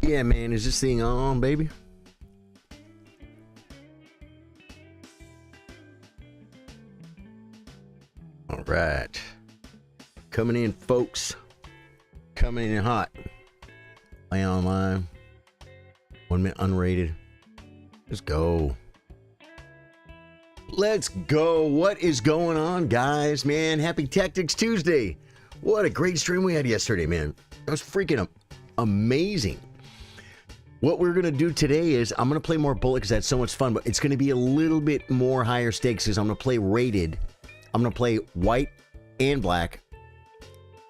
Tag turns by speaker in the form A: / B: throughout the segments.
A: Yeah, man, is this thing on, baby? All right. Coming in, folks. Coming in hot. Play online. 1 minute unrated. Let's go. Let's go. What is going on, guys? Man, happy Tactics Tuesday. What a great stream we had yesterday, man. That was freaking amazing. What we're going to do today is I'm going to play more Bullet because that's so much fun, but it's going to be a little bit more higher stakes because I'm going to play rated. I'm going to play white and black.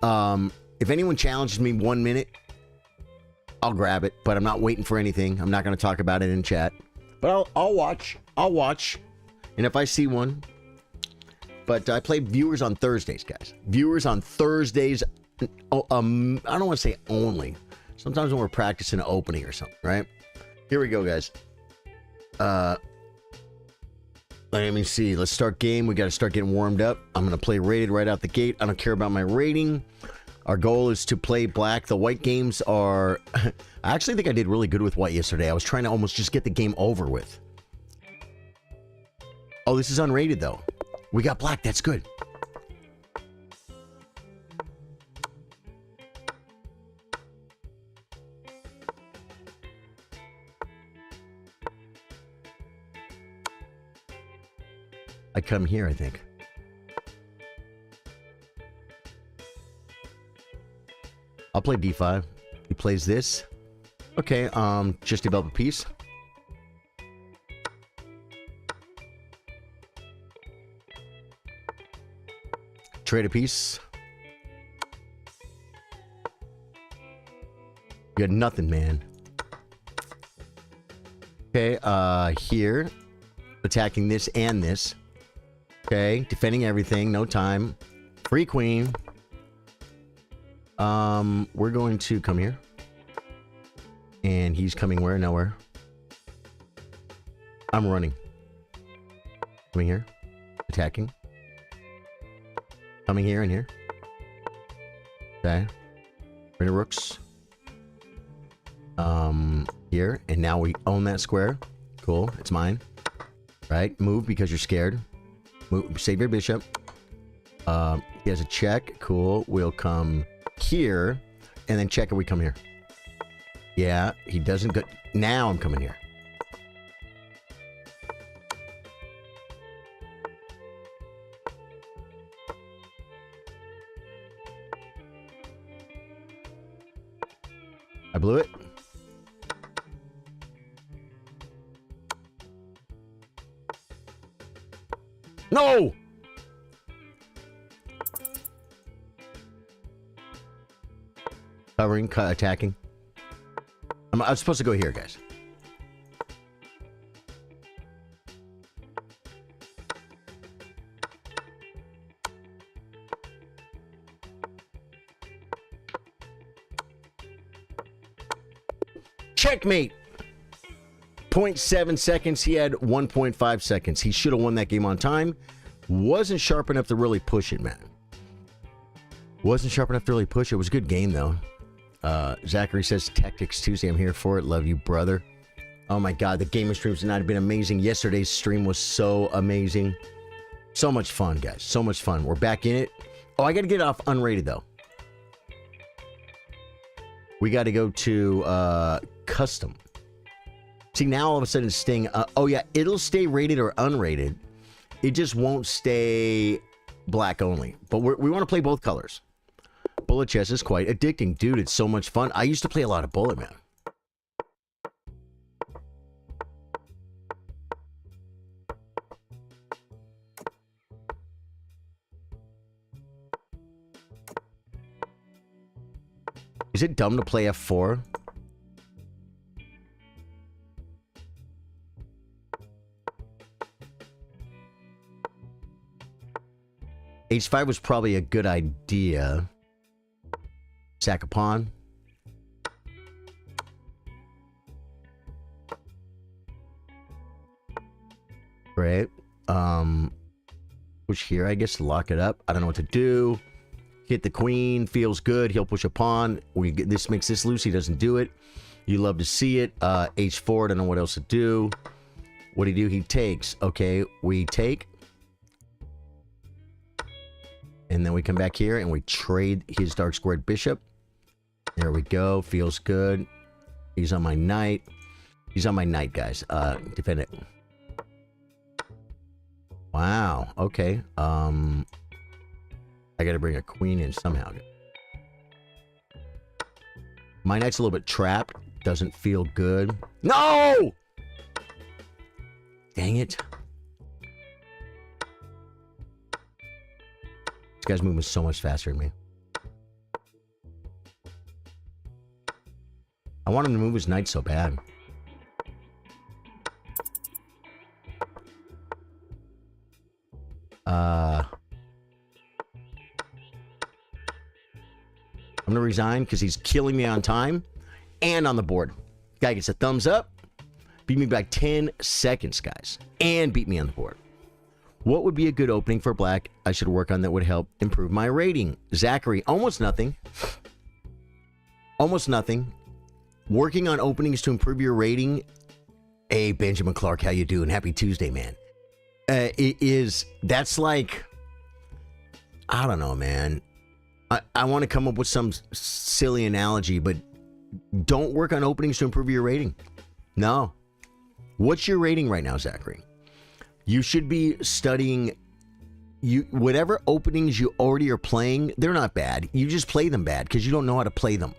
A: If anyone challenges me 1 minute, I'll grab it, but I'm not waiting for anything. I'm not going to talk about it in chat, but I'll watch. I'll watch. And if I see one, but I play viewers on Thursdays, guys. Viewers on Thursdays. I don't want to say only. Sometimes when we're practicing an opening or something, right? Here we go, guys. Let me see. Let's start game. We got to start getting warmed up. I'm going to play rated right out the gate. I don't care about my rating. Our goal is to play black. The white games are... I actually think I did really good with white yesterday. I was trying to almost just get the game over with. Oh, this is unrated, though. We got black. That's good. I come here, I think. I'll play D5. He plays this. Okay, just develop a piece. Trade a piece. You got nothing, man. Okay, here. Attacking this and this. Okay, defending everything, no time. Free queen. We're going to come here. And he's coming where? Nowhere. I'm running. Coming here. Attacking. Coming here and here. Okay. Bring the rooks. Here. And now we own that square. Cool. It's mine. Right? Move because you're scared. Move, save your bishop. He has a check. Cool. We'll come here. And then check if we come here. Yeah. He doesn't go... Now I'm coming here. I blew it. No! Covering, attacking. I'm supposed to go here, guys. Checkmate! 0.7 seconds. He had 1.5 seconds. He should have won that game on time. Wasn't sharp enough to really push it, man. Wasn't sharp enough to really push it. It was a good game, though. Zachary says, Tactics Tuesday, I'm here for it. Love you, brother. Oh, my God. The gamer streams tonight have been amazing. Yesterday's stream was so amazing. So much fun, guys. So much fun. We're back in it. Oh, I got to get off unrated, though. We got to go to custom. See, now all of a sudden it's staying... oh, yeah. It'll stay rated or unrated. It just won't stay black only. But we want to play both colors. Bullet chess is quite addicting. Dude, it's so much fun. I used to play a lot of Bullet, man. Is it dumb to play F4? H5 was probably a good idea. Sack a pawn. Right. Push here, I guess, to lock it up. I don't know what to do. Hit the queen. Feels good. He'll push a pawn. This makes this loose. He doesn't do it. You love to see it. H4, I don't know what else to do. What do he do? He takes. Okay, we take. And then we come back here and we trade his dark squared bishop. There we go. Feels good. He's on my knight. He's on my knight, guys. Defend it. Wow. Okay. I gotta bring a queen in somehow. My knight's a little bit trapped. Doesn't feel good. No! Dang it. This guy's moving so much faster than me. I want him to move his knight so bad. I'm going to resign because he's killing me on time and on the board. Guy gets a thumbs up. Beat me by 10 seconds, guys. And beat me on the board. What would be a good opening for black I should work on that would help improve my rating? Zachary, almost nothing. Almost nothing. Working on openings to improve your rating. Hey, Benjamin Clark, how you doing? Happy Tuesday, man. That's like, I don't know, man. I want to come up with some silly analogy, but don't work on openings to improve your rating. No. What's your rating right now, Zachary? You should be studying whatever openings you already are playing. They're not bad. You just play them bad because you don't know how to play them.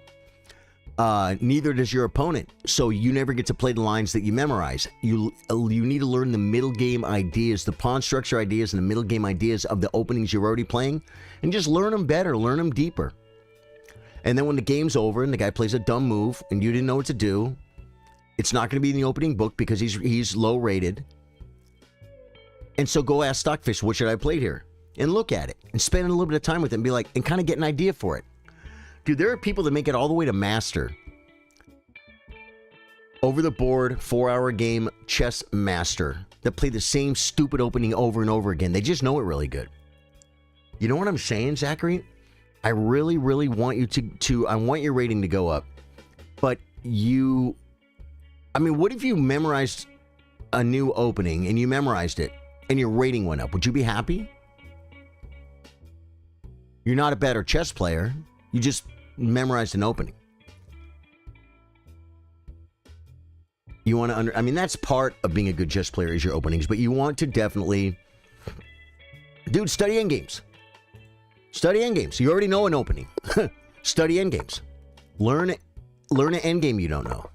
A: Neither does your opponent. So you never get to play the lines that you memorize. You need to learn the middle game ideas, the pawn structure ideas, and the middle game ideas of the openings you're already playing, and just learn them better, learn them deeper. And then when the game's over and the guy plays a dumb move and you didn't know what to do, it's not going to be in the opening book because he's low rated. And so go ask Stockfish, what should I play here? And look at it and spend a little bit of time with it and be like, and kind of get an idea for it. Dude, there are people that make it all the way to master. Over the board, 4-hour game, chess master. That play the same stupid opening over and over again. They just know it really good. You know what I'm saying, Zachary? I really, really want you to I want your rating to go up. But I mean, what if you memorized a new opening and you memorized it and your rating went up? Would you be happy? You're not a better chess player. You just memorized an opening. You want to I mean, that's part of being a good chess player is your openings, but you want to definitely, dude, study endgames. Study endgames. You already know an opening. Study endgames. Learn an endgame you don't know.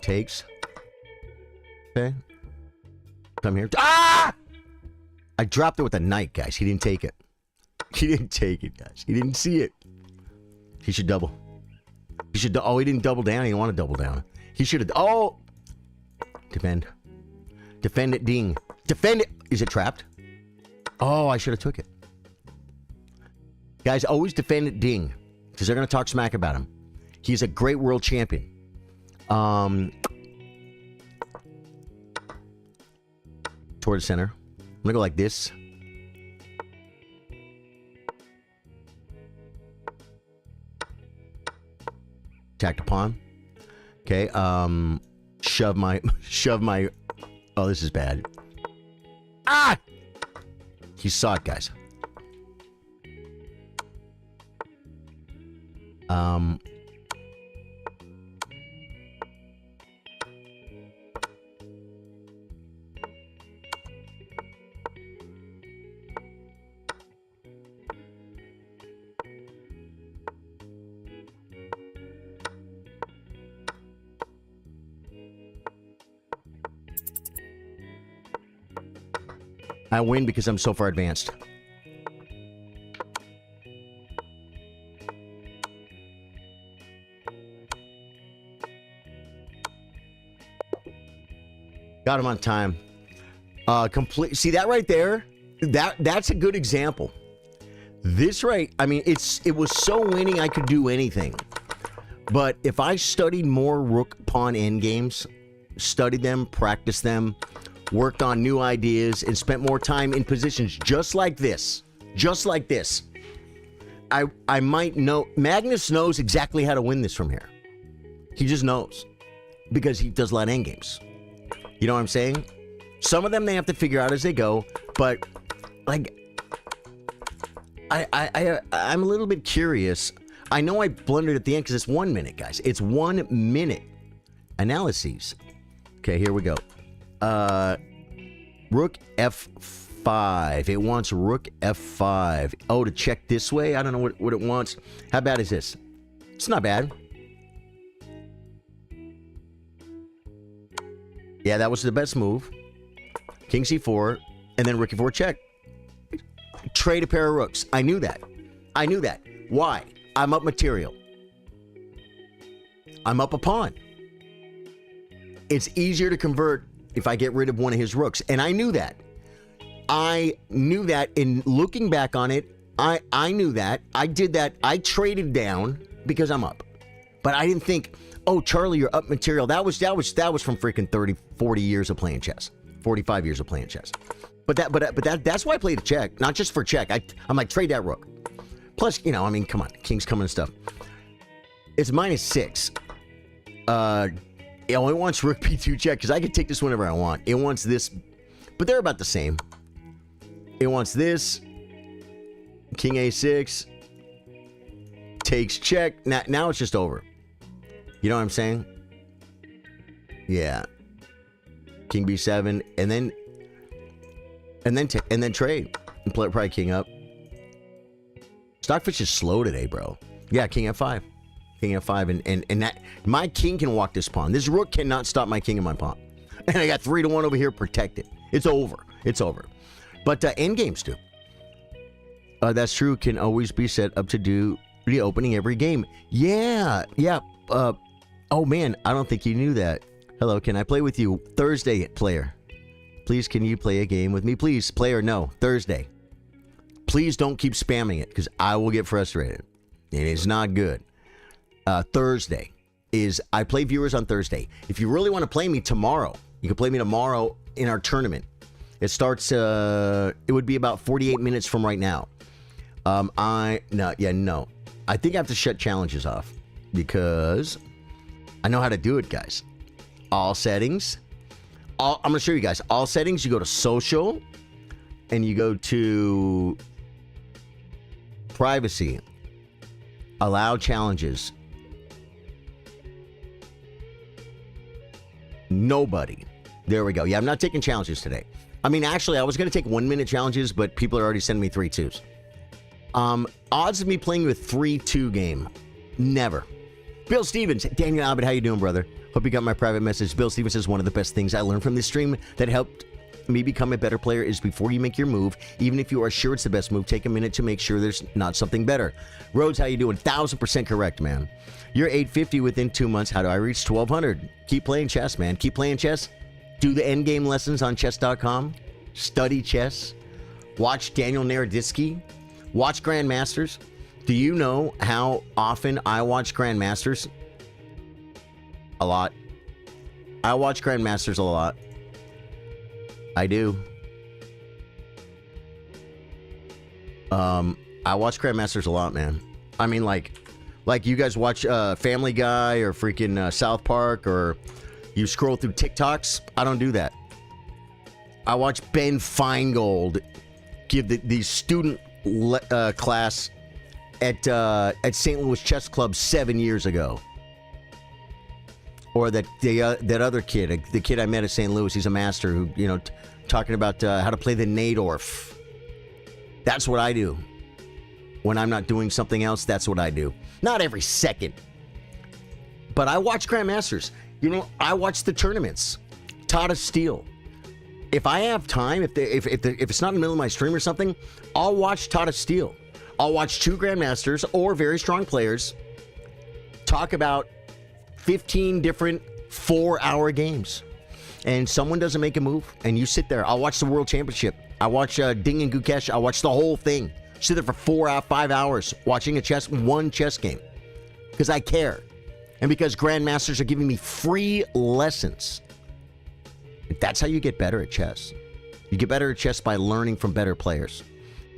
A: Takes. Okay. Come here. Ah! I dropped it with a knight, guys. He didn't take it. He didn't take it, guys. He didn't see it. He should double. He should. Oh, he didn't double down. He didn't want to double down. He should have. Oh! Defend. Defend it, ding. Defend it. Is it trapped? Oh, I should have took it. Guys, always defend it, ding. Because they're going to talk smack about him. He's a great world champion. Toward the center. I'm gonna go like this. Attack the pawn. Okay, shove my oh, this is bad. Ah! He saw it, guys. I win because I'm so far advanced. Got him on time. Complete. See that right there? That's a good example. This right, I mean, it was so winning I could do anything. But if I studied more rook pawn endgames, studied them, practiced them, worked on new ideas, and spent more time in positions just like this, I might know. Magnus knows exactly how to win this from here. He just knows because he does a lot of endgames. You know what I'm saying? Some of them they have to figure out as they go, but like I'm a little bit curious. I know I blundered at the end because it's 1 minute, guys. It's 1 minute analyses. Okay, here we go. Rook F5. It wants Rook F5. Oh, to check this way? I don't know what it wants. How bad is this? It's not bad. Yeah, that was the best move. King C4, and then Rook E4 check. Trade a pair of rooks. I knew that. Why? I'm up material. I'm up a pawn. It's easier to convert if I get rid of one of his rooks. And I knew that. In looking back on it, I knew that. I did that. I traded down because I'm up. But I didn't think, oh, Charlie, you're up material. That was from freaking 30, 40 years of playing chess. 45 years of playing chess. But that's why I played a check, not just for check. I'm like, trade that rook. Plus, I mean, come on, king's coming and stuff. It's -6. It only wants Rook B2 check because I can take this whenever I want. It wants this, but they're about the same. It wants this. King A6 takes check. Now it's just over. You know what I'm saying? Yeah. King B7, and then trade and play probably king up. Stockfish is slow today, bro. Yeah, king F5. King F5, and that my king can walk this pawn. This rook cannot stop my king and my pawn. And I got 3-1 over here protected. It's over. But endgames do. That's true. Can always be set up to do the opening every game. Yeah. Oh man, I don't think you knew that. Hello, can I play with you Thursday, player? Please, can you play a game with me? Please, player, no. Thursday. Please don't keep spamming it because I will get frustrated. It is not good. Thursday is, I play viewers on Thursday. If you really want to play me tomorrow, you can play me tomorrow in our tournament. It starts, it would be about 48 minutes from right now. No. I think I have to shut challenges off because I know how to do it, guys. All settings. I'm going to show you guys. All settings, you go to social and you go to privacy. Allow challenges. Nobody. There we go. Yeah, I'm not taking challenges today. I mean, actually, I was going to take 1 minute challenges, but people are already sending me 3-2s. Odds of me playing with 3-2 game. Never. Bill Stevens. Daniel Abbott, how you doing, brother? Hope you got my private message. Bill Stevens says one of the best things I learned from this stream that helped me become a better player is before you make your move, even if you are sure it's the best move, take a minute to make sure there's not something better. Rhodes, how you doing? 1000% correct, man. You're 850 within 2 months. How do I reach 1200? Keep playing chess, man. Keep playing chess. Do the endgame lessons on chess.com. Study chess. Watch Daniel Naroditsky. Watch Grandmasters. Do you know how often I watch Grandmasters? A lot. I watch Grandmasters a lot. I do. I watch Grandmasters a lot, man. I mean, like you guys watch Family Guy or freaking South Park, or you scroll through TikToks. I don't do that. I watch Ben Feingold give the student class at St. Louis Chess Club 7 years ago. Or that other kid, the kid I met at St. Louis, he's a master who, talking about how to play the Najdorf. That's what I do. When I'm not doing something else, that's what I do. Not every second. But I watch Grandmasters. I watch the tournaments. Tata Steel. If I have time, if it's not in the middle of my stream or something, I'll watch Tata Steel. I'll watch two Grandmasters or very strong players talk about 15 different 4-hour games. and someone doesn't make a move, and you sit there. I'll watch the World Championship. I watch Ding and Gukesh. I watch the whole thing. Sit there for 5 hours watching one chess game because I care, and because grandmasters are giving me free lessons. That's how you get better at chess. You get better at chess by learning from better players.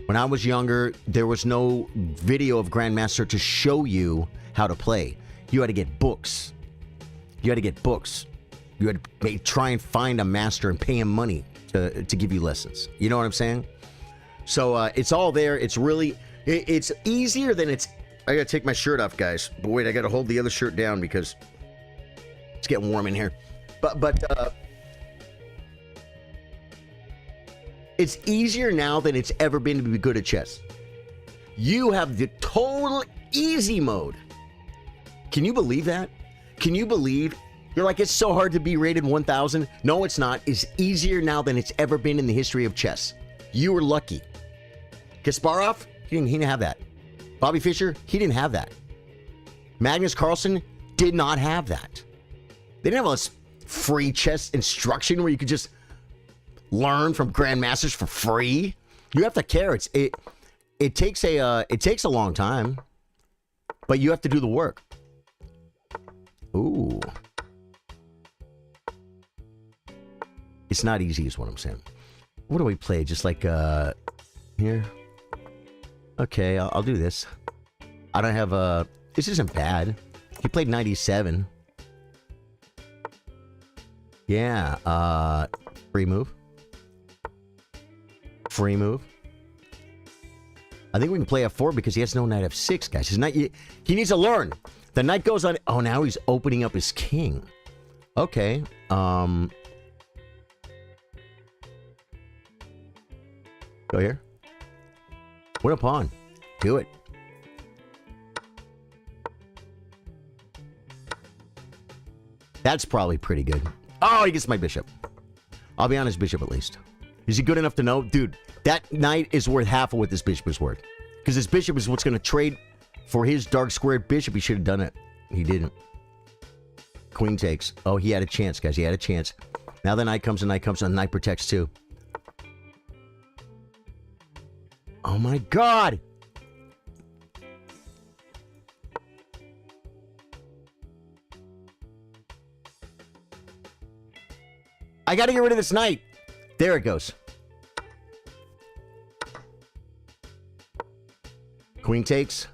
A: When I was younger, there was no video of Grandmaster to show you how to play. You had to get books. You had to try and find a master and pay him money to give you lessons. You know what I'm saying? So it's all there. It's really, it's easier than it's... I gotta take my shirt off, guys. But wait, I gotta hold the other shirt down because it's getting warm in here. But it's easier now than it's ever been to be good at chess. You have the total easy mode. Can you believe that? Can you believe? You're like, it's so hard to be rated 1,000. No, it's not. It's easier now than it's ever been in the history of chess. You were lucky. Kasparov, he didn't have that. Bobby Fischer, he didn't have that. Magnus Carlsen did not have that. They didn't have all this free chess instruction where you could just learn from grandmasters for free. You have to care. It takes a long time, but you have to do the work. Ooh. It's not easy is what I'm saying. What do we play? Just like here? Okay, I'll do this. I don't have a... This isn't bad. He played 97. Yeah, free move. Free move. I think we can play F4 because he has no knight F6, guys. His knight, he needs to learn. The knight goes on... Oh, now he's opening up his king. Okay. Go here. Win a pawn. Do it. That's probably pretty good. Oh, he gets my bishop. I'll be on his bishop at least. Is he good enough to know? Dude, that knight is worth half of what this bishop is worth. Because this bishop is what's going to trade for his dark squared bishop. He should have done it. He didn't. Queen takes. Oh, he had a chance, guys. He had a chance. Now the knight comes, and the knight protects too. Oh my god! I gotta get rid of this knight. There it goes. Queen takes.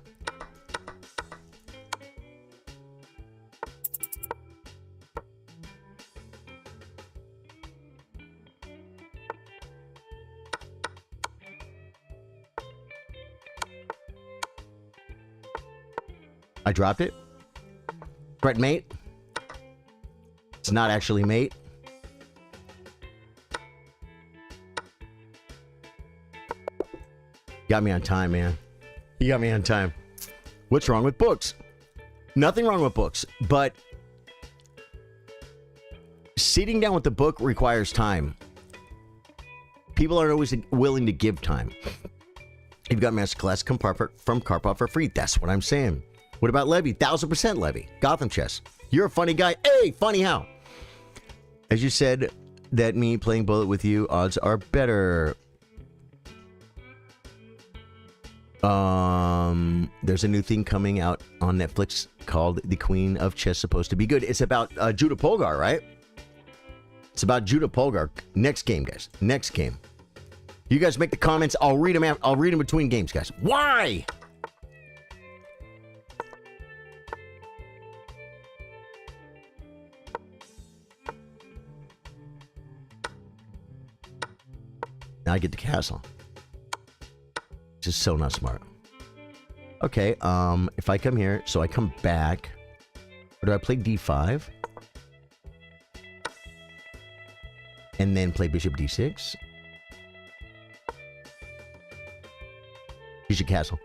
A: I dropped it. Threat mate. It's not actually mate. Got me on time, man. You got me on time. What's wrong with books? Nothing wrong with books, but sitting down with the book requires time. People aren't always willing to give time. You've got Masterclass from Karpov for free. That's what I'm saying. What about Levy? 1000% Levy. Gotham Chess. You're a funny guy. Hey, funny how? As you said, that me playing Bullet with you, odds are better. There's a new thing coming out on Netflix called The Queen of Chess, supposed to be good. It's about Judah Polgar, right? It's about Judah Polgar. Next game, guys. Next game. You guys make the comments. I'll read them out. I'll read them between games, guys. Why? Now I get the castle. Just so not smart. Okay, if I come here, so I come back. Or do I play d5? And then play bishop d6? Here's your castle.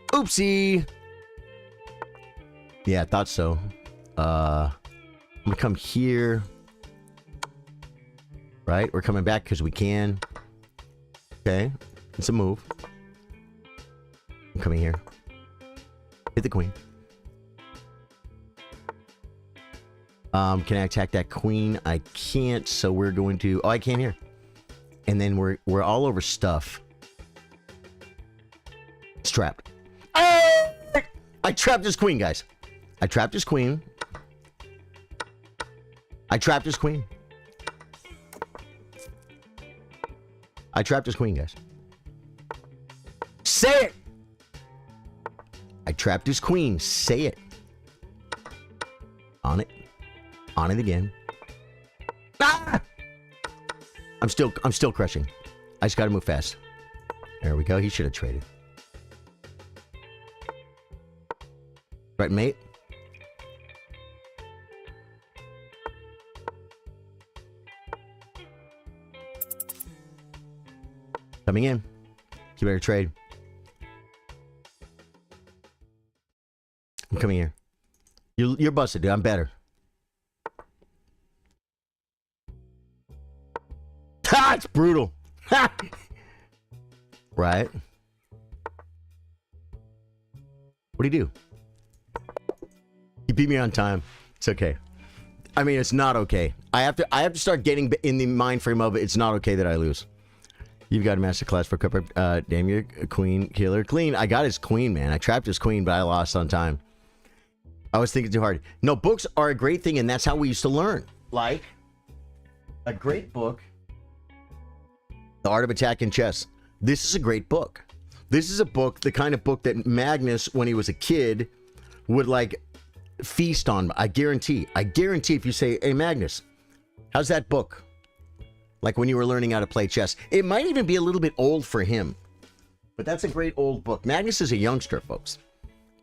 A: Oopsie! Yeah, I thought so. I'm gonna come here. Right? We're coming back because we can. Okay. It's a move. I'm coming here. Hit the queen. Can I attack that queen? I can't, so we're going to... Oh, I can't hear. And then we're all over stuff. It's trapped. Oh! I trapped his queen, guys. I trapped his queen. I trapped his queen. I trapped his queen, guys. Say it! I trapped his queen. Say it. On it. On it again. Ah! I'm still crushing. I just gotta move fast. There we go. He should have traded. Right, mate? Coming in. You better trade. I'm coming here. You're busted, dude. I'm better. Ha! It's brutal. Ha! Right. What'd he do? He beat me on time. It's okay. I mean, it's not okay. I have to start getting in the mind frame of it. It's not okay that I lose. You've got a master class for Cooper. Damn, your queen killer. Clean. I got his queen, man. I trapped his queen, but I lost on time. I was thinking too hard. No, books are a great thing, and that's how we used to learn. Like a great book, The Art of Attack in Chess. This is a great book. This is a book, the kind of book that Magnus, when he was a kid, would like feast on. I guarantee if you say, hey, Magnus, how's that book? Like when you were learning how to play chess. It might even be a little bit old for him, but that's a great old book. Magnus is a youngster, folks.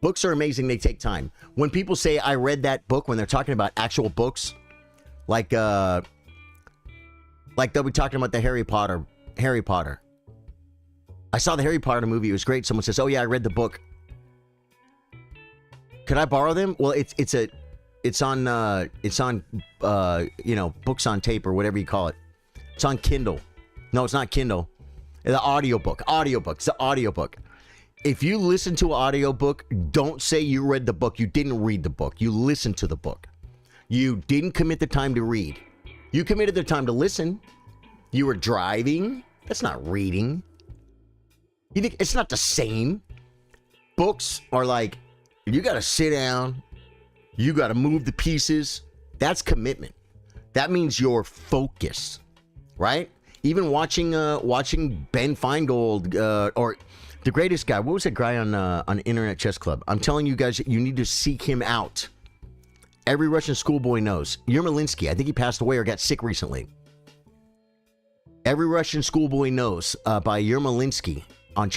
A: Books are amazing. They take time. When people say, I read that book, when they're talking about actual books, like they'll be talking about the Harry Potter. I saw the Harry Potter movie. It was great. Someone says, oh yeah, I read the book. Could I borrow them? Well, it's on you know, books on tape or whatever you call it. It's on Kindle. No, it's not Kindle. The audiobook. It's the audiobook. If you listen to an audiobook, don't say you read the book. You didn't read the book. You listened to the book. You didn't commit the time to read. You committed the time to listen. You were driving. That's not reading. You think it's not the same? Books are like, you got to sit down. You got to move the pieces. That's commitment. That means you're focused, right? Even watching Ben Feingold or the greatest guy. What was that guy on Internet Chess Club? I'm telling you guys, you need to seek him out. Every Russian schoolboy knows. Yermolinsky, I think he passed away or got sick recently. Every Russian schoolboy knows by Yermolinsky on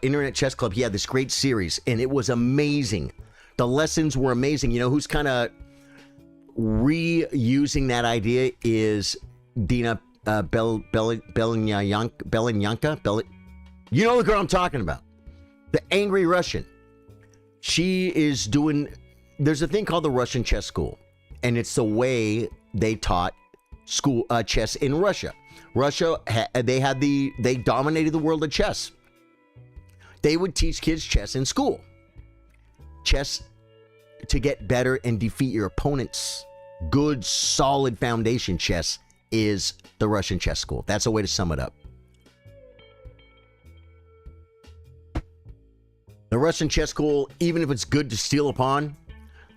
A: Internet Chess Club. He had this great series, and it was amazing. The lessons were amazing. You know who's kind of reusing that idea is Dina Belenyanka. You know the girl I'm talking about. The angry Russian. She is doing... There's a thing called the Russian Chess School, and it's the way they taught chess in Russia. They dominated the world of chess. They would teach kids chess in school. Chess to get better and defeat your opponents. Good, solid foundation chess is the Russian Chess School. That's a way to sum it up. The Russian Chess School, even if it's good to steal a pawn,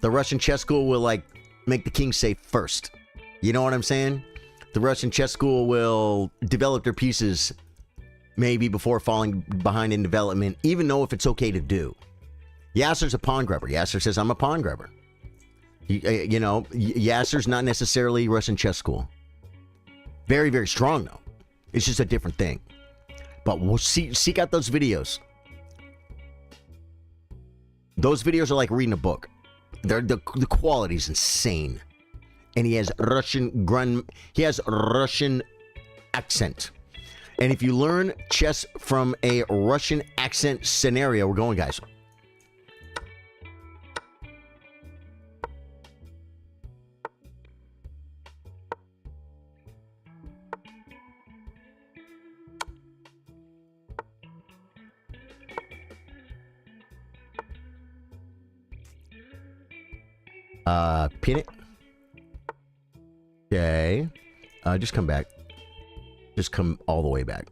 A: the Russian Chess School will like make the king safe first. You know what I'm saying? The Russian Chess School will develop their pieces maybe before falling behind in development, even though if it's okay to do. Yasser's a pawn grabber. Yasser says, I'm a pawn grabber. You know, Yasser's not necessarily Russian Chess School. Very, very strong, though. It's just a different thing. But we'll seek out those videos. Those videos are like reading a book. The quality's insane. And he has Russian accent. And if you learn chess from a Russian accent scenario, we're going, guys. Pin it. Okay. Just come back. Just come all the way back.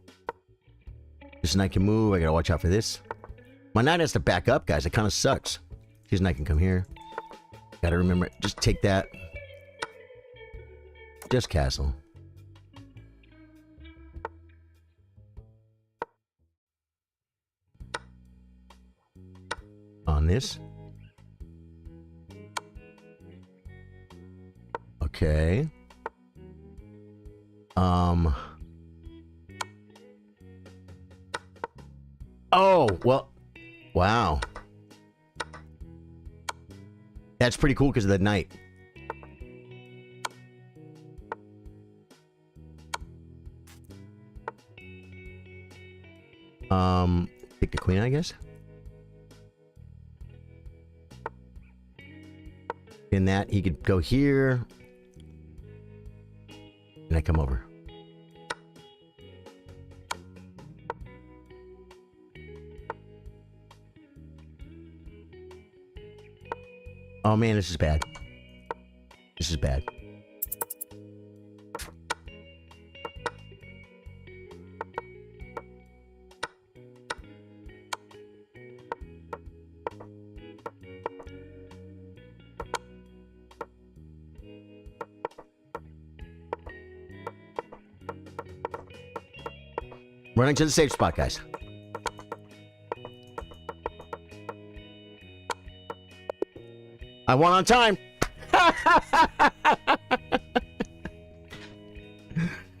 A: This knight can move. I gotta watch out for this. My knight has to back up, guys. It kind of sucks. His knight can come here. Gotta remember, just take that. Just castle. On this. Okay. Oh, well. Wow. That's pretty cool because of the knight. Pick the queen, I guess. In that, he could go here. And I come over. Oh man, this is bad. This is bad. Running to the safe spot, guys. I won on time.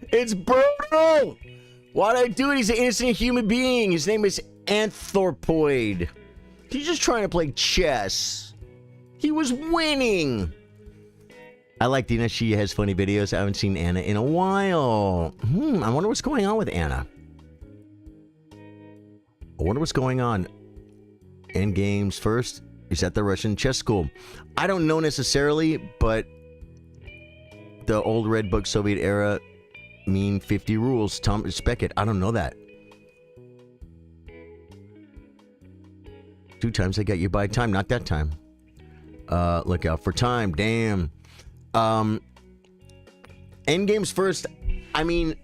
A: It's brutal. Why'd I do it? He's an innocent human being. His name is Anthropoid. He's just trying to play chess. He was winning. I like Dina. She has funny videos. I haven't seen Anna in a while. I wonder what's going on with Anna. I wonder what's going on. End games first. He's at the Russian chess school. I don't know necessarily, but the old red book Soviet era mean 50 rules. Thomas Beckett. I don't know that. 2 times I got you by time. Not that time. Look out for time. Damn. End games first. I mean,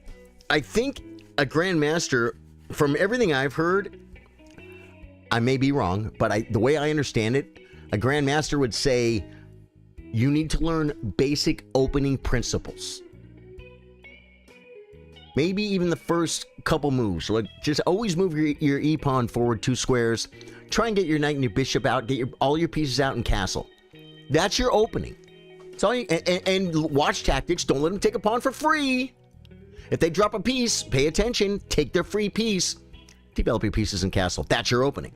A: I think a grandmaster, from everything I've heard, I may be wrong, but the way I understand it, a grandmaster would say you need to learn basic opening principles. Maybe even the first couple moves. Like, just always move your e-pawn forward 2 squares. Try and get your knight and your bishop out. Get all your pieces out in castle. That's your opening. It's all you, and watch tactics. Don't let them take a pawn for free. If they drop a piece, pay attention. Take their free piece. Develop your pieces in castle. That's your opening.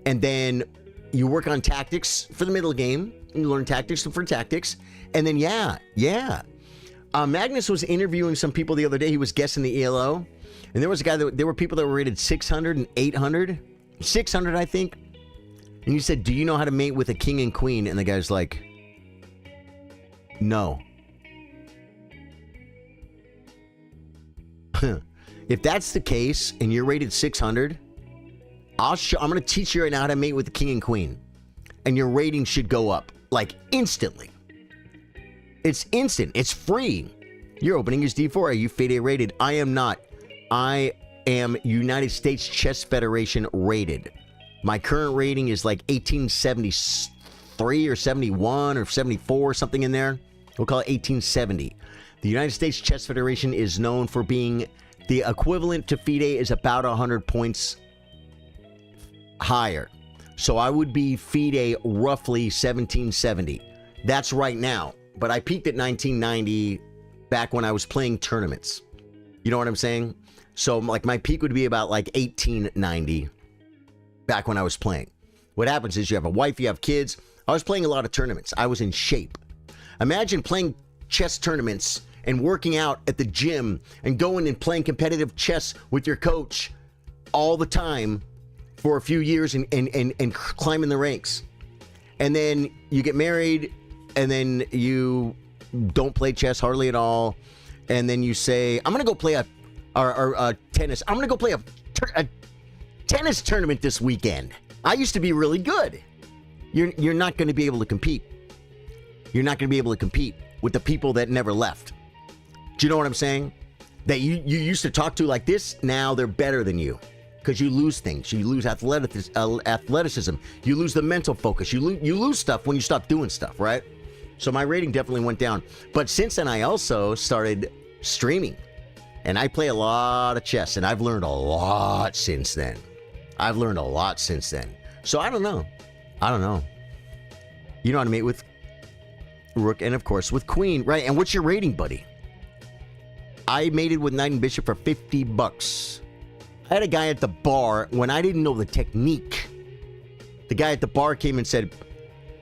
A: And then you work on tactics for the middle game. You learn tactics for tactics. And then, yeah. Magnus was interviewing some people the other day. He was guessing the ELO. And there was a guy there were people that were rated 600 and 800. 600, I think. And you said, do you know how to mate with a king and queen? And the guy's like, no. If that's the case and you're rated 600, I'm going to teach you right now how to mate with the king and queen. And your rating should go up, like, instantly. It's instant. It's free. Your opening is D4. Are you FIDE rated? I am not. I am United States Chess Federation rated. My current rating is like 1873 or 71 or 74, something in there. We'll call it 1870. The United States Chess Federation is known for being the equivalent to FIDE is about 100 points higher. So I would be FIDE roughly 1770. That's right now. But I peaked at 1990 back when I was playing tournaments. You know what I'm saying? So like my peak would be about like 1890 back when I was playing. What happens is you have a wife, you have kids. I was playing a lot of tournaments. I was in shape. Imagine playing chess tournaments and working out at the gym and going and playing competitive chess with your coach all the time for a few years and climbing the ranks. And then you get married and then you don't play chess hardly at all. And then you say, I'm going to go play a tennis. I'm going to go play a tennis tournament this weekend. I used to be really good. You're not going to be able to compete. You're not going to be able to compete. with the people that never left. Do you know what I'm saying? That you used to talk to like this, now they're better than you. Because you lose things. You lose athleticism. You lose the mental focus. You lose stuff when you stop doing stuff, right? So my rating definitely went down. But since then, I also started streaming. And I play a lot of chess, and I've learned a lot since then. So I don't know. You know how to mate with Rook and, of course, with Queen, right? And what's your rating, buddy? I mated with Knight and Bishop for $50. I had a guy at the bar, when I didn't know the technique, the guy at the bar came and said,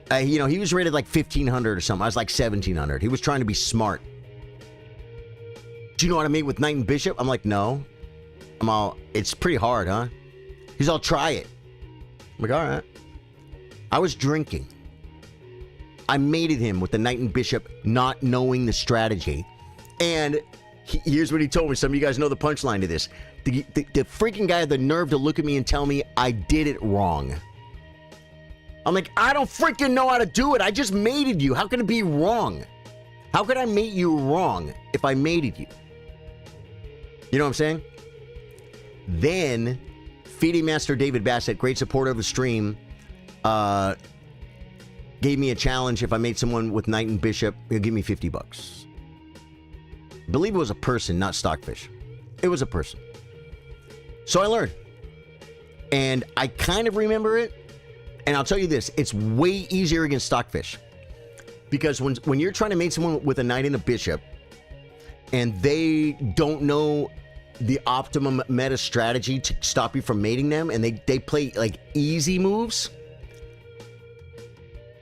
A: he was rated like 1,500 or something. I was like 1,700. He was trying to be smart. Do you know how to mate with Knight and Bishop? I'm like, no. It's pretty hard, huh? He's all, try it. I'm like, all right. I was drinking. I mated him with the Knight and Bishop, not knowing the strategy. And here's what he told me. Some of you guys know the punchline to this. The freaking guy had the nerve to look at me and tell me I did it wrong. I'm like, I don't freaking know how to do it. I just mated you. How could it be wrong? How could I mate you wrong if I mated you? You know what I'm saying? Then, Feeding Master David Bassett, great supporter of the stream, gave me a challenge. If I made someone with Knight and Bishop, he'll give me $50. I believe it was a person, not Stockfish. It was a person. So I learned. And I kind of remember it. And I'll tell you this, it's way easier against Stockfish. Because when you're trying to mate someone with a Knight and a Bishop, and they don't know the optimum meta strategy to stop you from mating them, and they play like easy moves,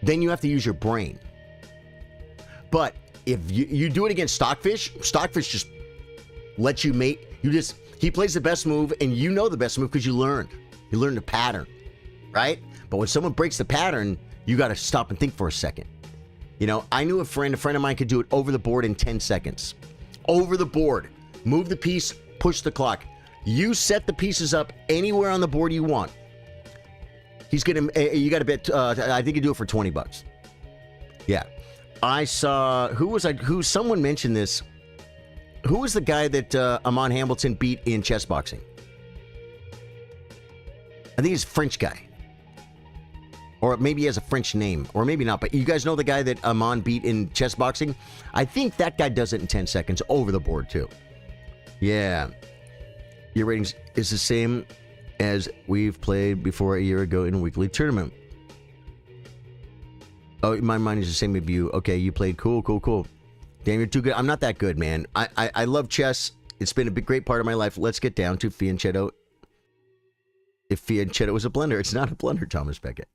A: then you have to use your brain. But if you do it against Stockfish just lets you mate. He plays the best move, and you know the best move because you learned. You learned the pattern, right? But when someone breaks the pattern, you got to stop and think for a second. You know, I knew a friend of mine could do it over the board in 10 seconds. Over the board. Move the piece, push the clock. You set the pieces up anywhere on the board you want. You got to bet, I think you do it for $20. Yeah. I saw, someone mentioned this. Who was the guy that Amon Hamilton beat in chess boxing? I think he's a French guy. Or maybe he has a French name. Or maybe not. But you guys know the guy that Amon beat in chess boxing? I think that guy does it in 10 seconds over the board, too. Yeah. Your ratings is the same as we've played before a year ago in a weekly tournament. Oh, my mind is the same with you. Okay, you played. Cool. Damn, you're too good. I'm not that good, man. I love chess. It's been a great part of my life. Let's get down to Fianchetto. If Fianchetto was a blender, it's not a blender, Thomas Beckett.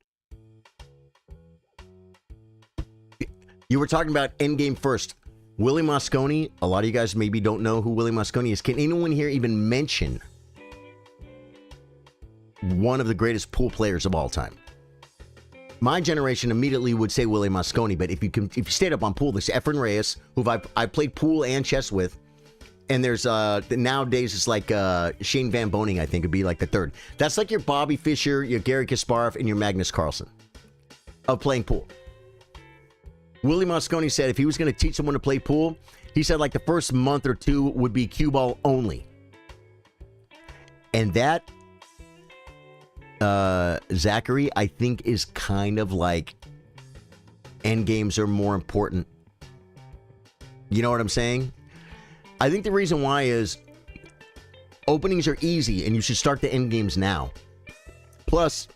A: You were talking about Endgame first. Willie Mosconi. A lot of you guys maybe don't know who Willie Mosconi is. Can anyone here even mention one of the greatest pool players of all time? My generation immediately would say Willie Mosconi, but if you stayed up on pool, there's Efren Reyes, who I played pool and chess with, and there's nowadays it's like Shane Van Boening, I think would be like the third. That's like your Bobby Fischer, your Gary Kasparov, and your Magnus Carlsen of playing pool. Willie Mosconi said if he was going to teach someone to play pool, he said like the first month or two would be cue ball only, and that. Zachary, I think, is kind of like end games are more important. You know what I'm saying? I think the reason why is openings are easy and you should start the end games now. Plus,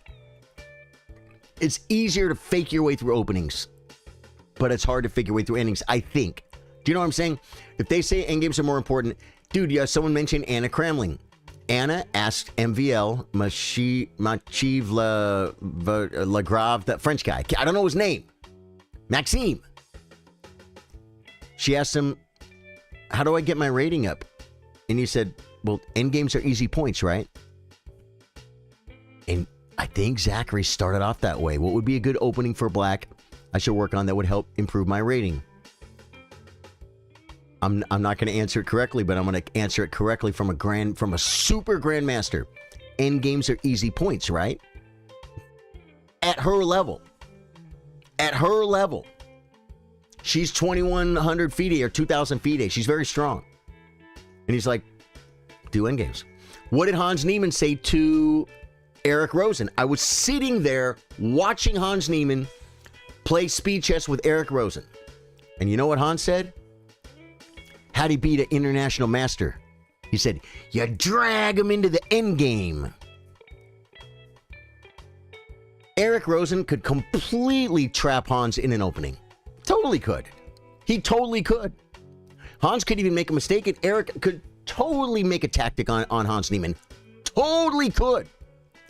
A: it's easier to fake your way through openings, but it's hard to fake your way through endings, I think. Do you know what I'm saying? If they say end games are more important, dude, yeah, someone mentioned Anna Kramling. Anna asked MVL, Machiv Lagrave, that French guy. I don't know his name. Maxime. She asked him, how do I get my rating up? And he said, well, endgames are easy points, right? And I think Zachary started off that way. What would be a good opening for black I should work on that would help improve my rating? I'm not going to answer it correctly, but I'm going to answer it correctly from a super grandmaster. End games are easy points, right? At her level. She's 2,100 FIDE or 2,000 FIDE. She's very strong. And he's like, do endgames. What did Hans Niemann say to Eric Rosen? I was sitting there watching Hans Niemann play speed chess with Eric Rosen. And you know what Hans said? How'd he beat an international master? He said, you drag him into the endgame. Eric Rosen could completely trap Hans in an opening. Totally could. He totally could. Hans could even make a mistake, and Eric could totally make a tactic on Hans Niemann. Totally could.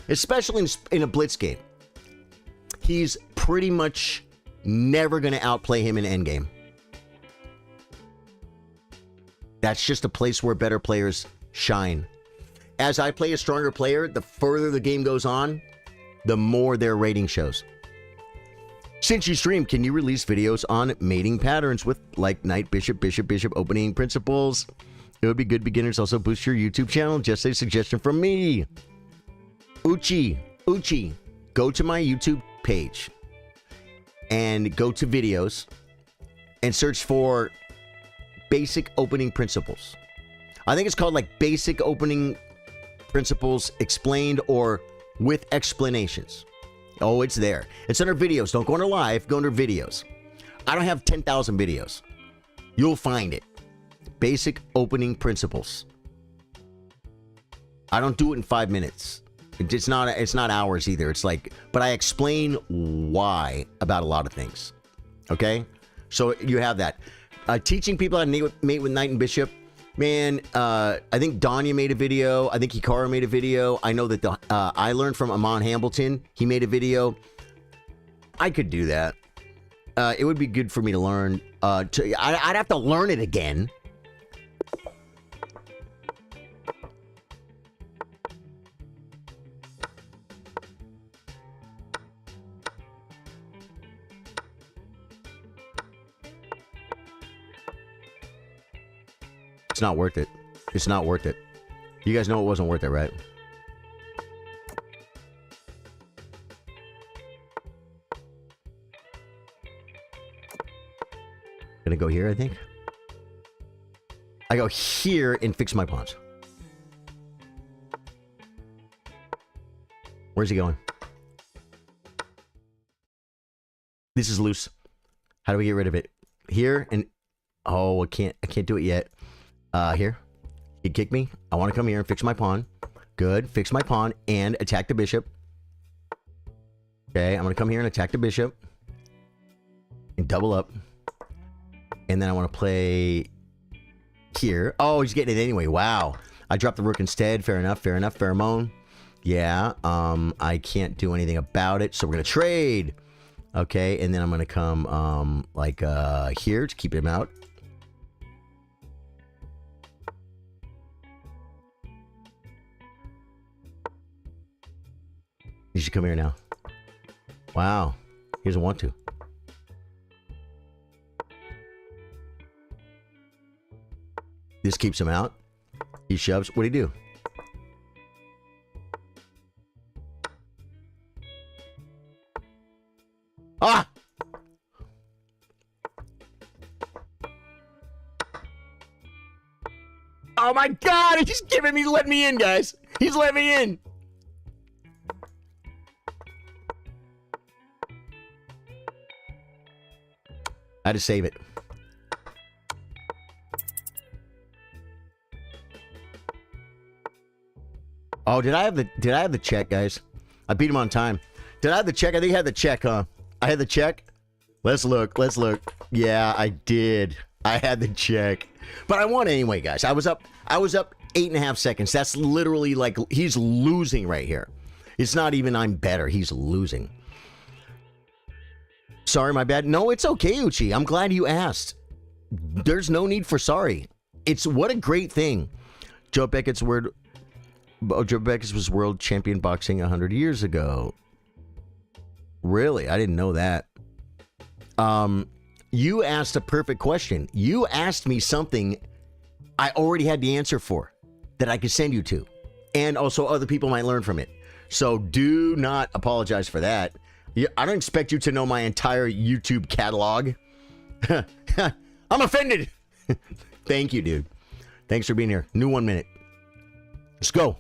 A: Especially in a blitz game. He's pretty much never going to outplay him in endgame. That's just a place where better players shine. As I play a stronger player, the further the game goes on, the more their rating shows. Since you stream, can you release videos on mating patterns with like knight, bishop, bishop, bishop, opening principles? It would be good beginners. Also boost your YouTube channel. Just a suggestion from me. Uchi, go to my YouTube page and go to videos and search for basic opening principles. I think it's called like basic opening principles explained or with explanations. Oh, it's there. It's under videos. Don't go under live. Go under videos. I don't have 10,000 videos. You'll find it. Basic opening principles. I don't do it in 5 minutes. It's not hours either. It's like, but I explain why about a lot of things. Okay? So you have that. Teaching people how to mate with knight and bishop. Man, I think Danya made a video. I think Hikaru made a video. I know that I learned from Amon Hambleton. He made a video. I could do that. It would be good for me to learn. I'd have to learn it again. It's not worth it. It's not worth it. You guys know it wasn't worth it, right? Gonna go here, I think. I go here and fix my pawns. Where's he going? This is loose. How do we get rid of it? Here and oh, I can't do it yet. Here. He'd kick me. I want to come here and fix my pawn. Good. Fix my pawn and attack the bishop. Okay, I'm going to come here and attack the bishop. And double up. And then I want to play here. Oh, he's getting it anyway. Wow. I dropped the rook instead. Fair enough. Fair enough. Pheromone. Yeah. I can't do anything about it. So we're going to trade. Okay, and then I'm going to come like here to keep him out. You should come here now. Wow. He doesn't want to. This keeps him out. He shoves. What'd he do? Ah! Oh my God! He's giving me, let me in, guys. He's let me in. I had to save it. Oh, did I have the check, guys? I beat him on time. Did I have the check? I think I had the check, huh? I had the check. Let's look. Let's look. Yeah, I did. I had the check. But I won anyway, guys. I was up 8.5 seconds. That's literally like he's losing right here. It's not even I'm better. He's losing. Sorry, my bad. No, it's okay, Uchi. I'm glad you asked. There's no need for sorry. It's what a great thing. Joe Beckett's word. Joe Beckett was world champion boxing 100 years ago. Really? I didn't know that. You asked a perfect question. You asked me something I already had the answer for that I could send you to. And also other people might learn from it. So do not apologize for that. I don't expect you to know my entire YouTube catalog. I'm offended. Thank you, dude. Thanks for being here. New 1 minute. Let's go.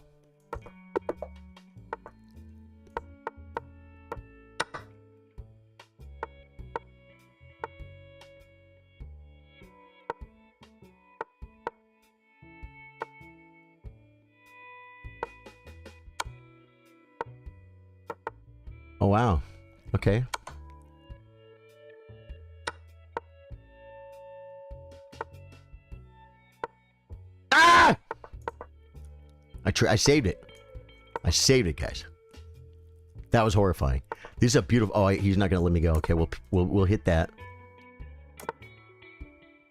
A: Oh, wow. Okay. Ah! I saved it. I saved it, guys. That was horrifying. This is a beautiful... Oh, he's not going to let me go. Okay, we'll hit that.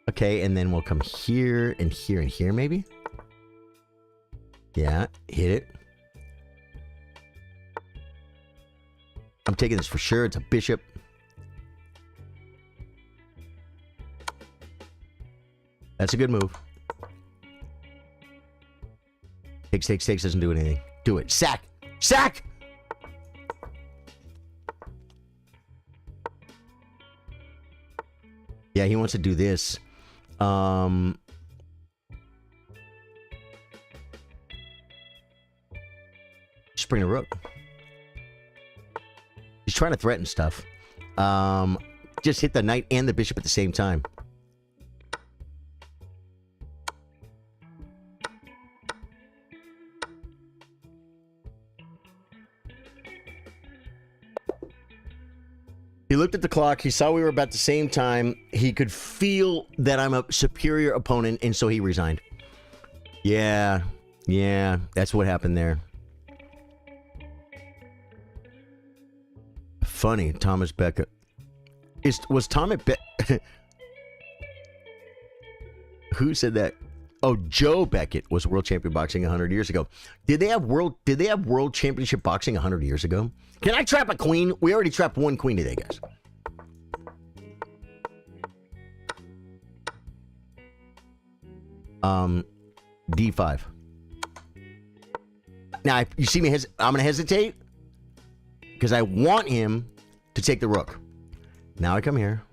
A: Okay, and then we'll come here and here and here, maybe? Yeah, hit it. I'm taking this for sure. It's a bishop. That's a good move. Takes, doesn't do anything. Do it. Sack! Sack! Yeah, he wants to do this. Just bring a rook. He's trying to threaten stuff. Just hit the knight and the bishop at the same time. He looked at the clock. He saw we were about the same time. He could feel that I'm a superior opponent, and so he resigned. Yeah, that's what happened there. Funny, Thomas Beckett. Was Thomas Beckett... Who said that? Oh, Joe Beckett was world champion boxing 100 years ago. Did they have world championship boxing 100 years ago? Can I trap a queen? We already trapped one queen today, guys. D5. Now, you see me, I'm going to hesitate because I want him to take the rook. Now I come here.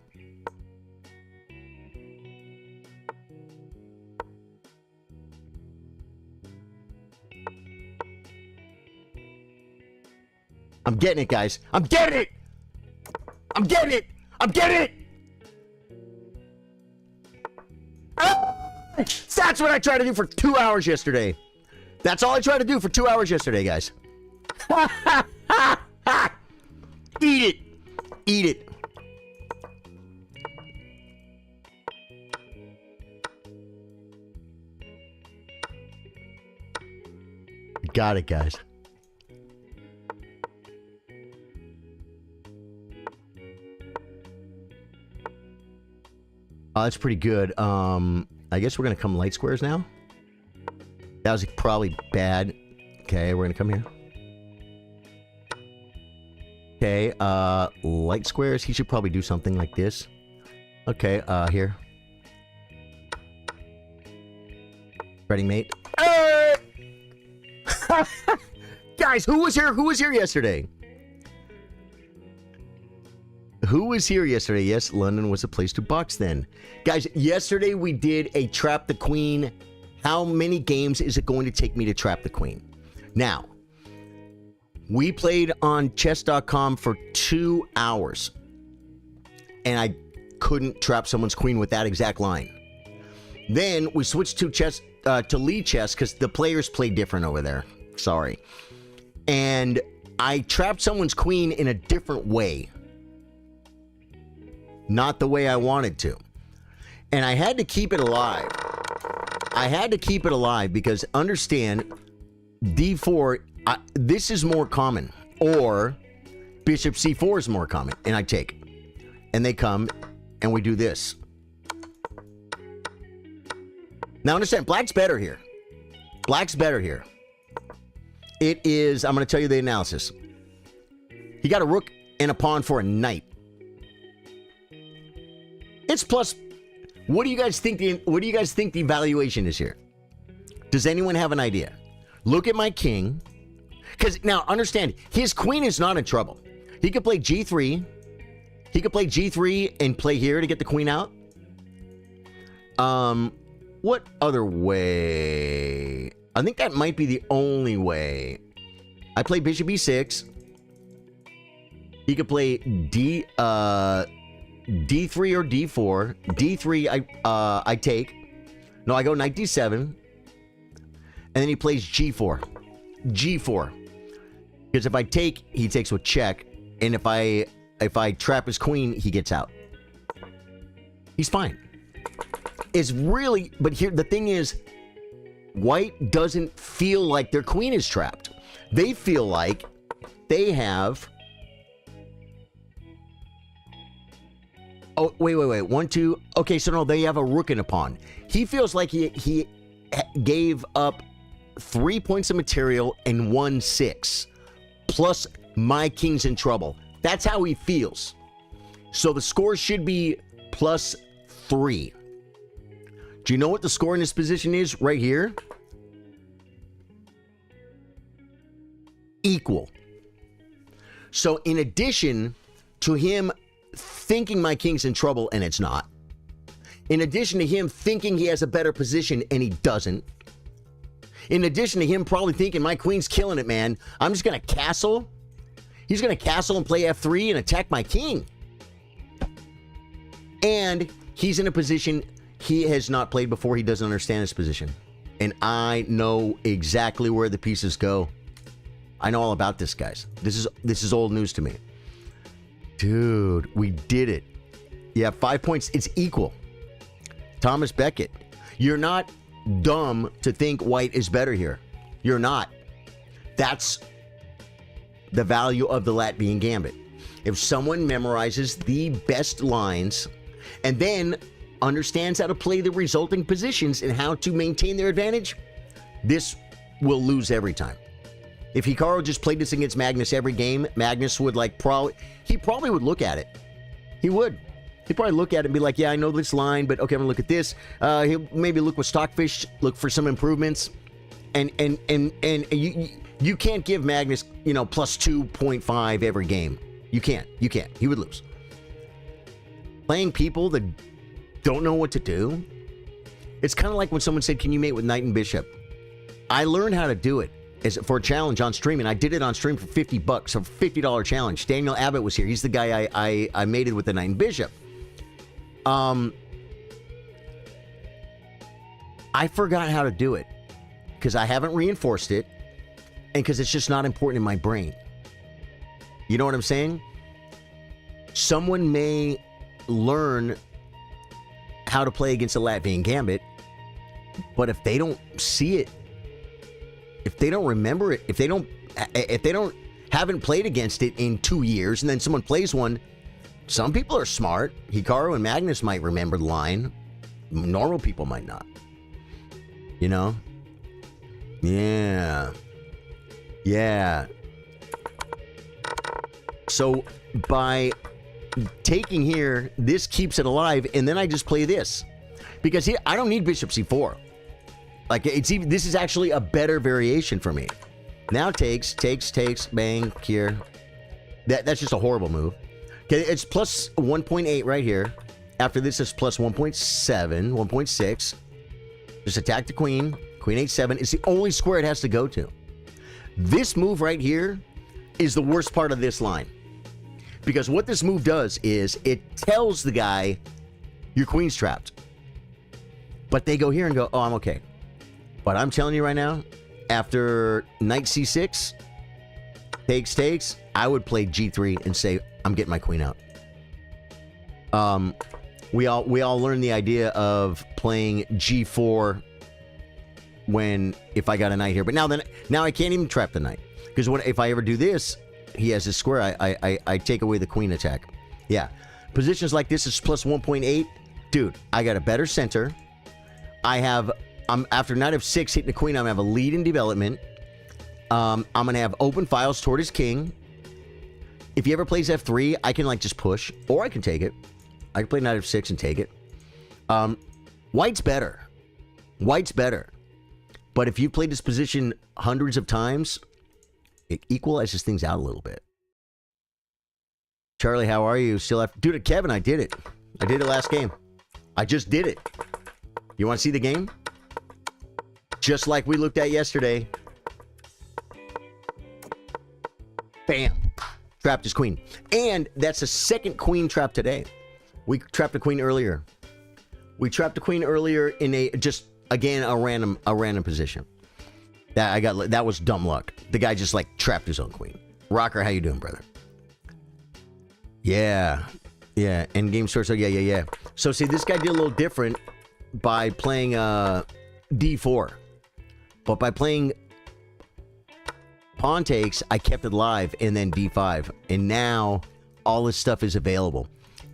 A: I'm getting it, guys. I'm getting it! I'm getting it! I'm getting it! Ah! That's what I tried to do for 2 hours yesterday. That's all I tried to do for 2 hours yesterday, guys. Eat it! Eat it! Got it, guys. Oh, that's pretty good. I guess we're going to come light squares now. That was probably bad. Okay, we're going to come here. Okay, light squares. He should probably do something like this. Okay, here. Ready, mate? Guys, who was here? Who was here yesterday? Who was here yesterday? Yes, London was a place to box then. Guys, yesterday we did a trap the queen. How many games is it going to take me to trap the queen? Now, we played on chess.com for 2 hours. And I couldn't trap someone's queen with that exact line. Then we switched to chess to lead chess because the players play different over there. Sorry. And I trapped someone's queen in a different way. Not the way I wanted to. And I had to keep it alive. I had to keep it alive because understand, D4, this is more common. Or Bishop C4 is more common. And I take. And they come and we do this. Now understand, black's better here. Black's better here. It is, I'm going to tell you the analysis. He got a rook and a pawn for a knight. It's plus. What do you guys think the valuation is here? Does anyone have an idea? Look at my king. Because now understand, his queen is not in trouble. He could play G3. He could play G3 and play here to get the queen out. What other way? I think that might be the only way. I play bishop e6. He could play D3 or D4. D3 I take. No, I go knight D7. And then he plays G4. G4. Because if I take, he takes with check. And if I trap his queen, he gets out. He's fine. It's really, but here the thing is, white doesn't feel like their queen is trapped. They feel like they have. Oh, wait. 1, 2. Okay, so no, they have a rook and a pawn. He feels like he gave up 3 points of material and won 6. Plus, my king's in trouble. That's how he feels. So the score should be +3. Do you know what the score in this position is right here? Equal. So in addition to him thinking my king's in trouble, and it's not. In addition to him thinking he has a better position, and he doesn't. In addition to him probably thinking my queen's killing it, man. I'm just going to castle. He's going to castle and play F3 and attack my king. And he's in a position he has not played before. He doesn't understand his position. And I know exactly where the pieces go. I know all about this, guys. This is old news to me. Dude, we did it. Yeah, 5 points. It's equal. Thomas Beckett. You're not dumb to think white is better here. You're not. That's the value of the Latvian Gambit. If someone memorizes the best lines and then understands how to play the resulting positions and how to maintain their advantage, this will lose every time. If Hikaru just played this against Magnus every game, Magnus would he probably would look at it. He would. He'd probably look at it and be like, yeah, I know this line, but okay, I'm gonna look at this. He'll maybe look with Stockfish, look for some improvements. And you can't give Magnus, plus 2.5 every game. You can't. He would lose. Playing people that don't know what to do. It's kind of like when someone said, can you mate with knight and bishop? I learned how to do it for a challenge on stream, and I did it on stream for $50, a $50 challenge. Daniel Abbott was here. He's the guy I mated with the knight and bishop. I forgot how to do it because I haven't reinforced it and because it's just not important in my brain. You know what I'm saying? Someone may learn how to play against a Latvian Gambit, but if they don't see it, if they don't remember it, if they haven't played against it in 2 years, and then someone plays one, some people are smart. Hikaru and Magnus might remember the line. Normal people might not. Yeah. So by taking here, this keeps it alive, and then I just play this because here I don't need bishop c4. This is actually a better variation for me. Now takes, bang here. That's just a horrible move. Okay, it's plus 1.8 right here. After this is plus 1.7, 1.6. Just attack the queen. Queen h7 is the only square it has to go to. This move right here is the worst part of this line. Because what this move does is it tells the guy your queen's trapped. But they go here and go, oh, I'm okay. But I'm telling you right now, after knight c6, takes, I would play g3 and say, I'm getting my queen out. We all learned the idea of playing g4 if I got a knight here. But now I can't even trap the knight. Because if I ever do this, he has this square, I take away the queen attack. Yeah. Positions like this is plus 1.8. Dude, I got a better center. I'm after knight f6 hitting the queen, I'm going to have a lead in development. I'm going to have open files toward his king. If he ever plays f3, I can just push, or I can take it. I can play knight f6 and take it. White's better. But if you played this position hundreds of times, it equalizes things out a little bit. Charlie, how are you? Still have... Dude, Kevin, I did it. I did it last game. I just did it. You want to see the game? Just like we looked at yesterday. Bam. Trapped his queen. And that's the second queen trap today. We trapped a queen earlier. We trapped a queen earlier in a just again a random position. That was dumb luck. The guy just like trapped his own queen. Rocker, how you doing, brother? Yeah. Yeah. End game source. Yeah. So see, this guy did a little different by playing D4. But by playing pawn takes, I kept it live, and then D5. And now all this stuff is available.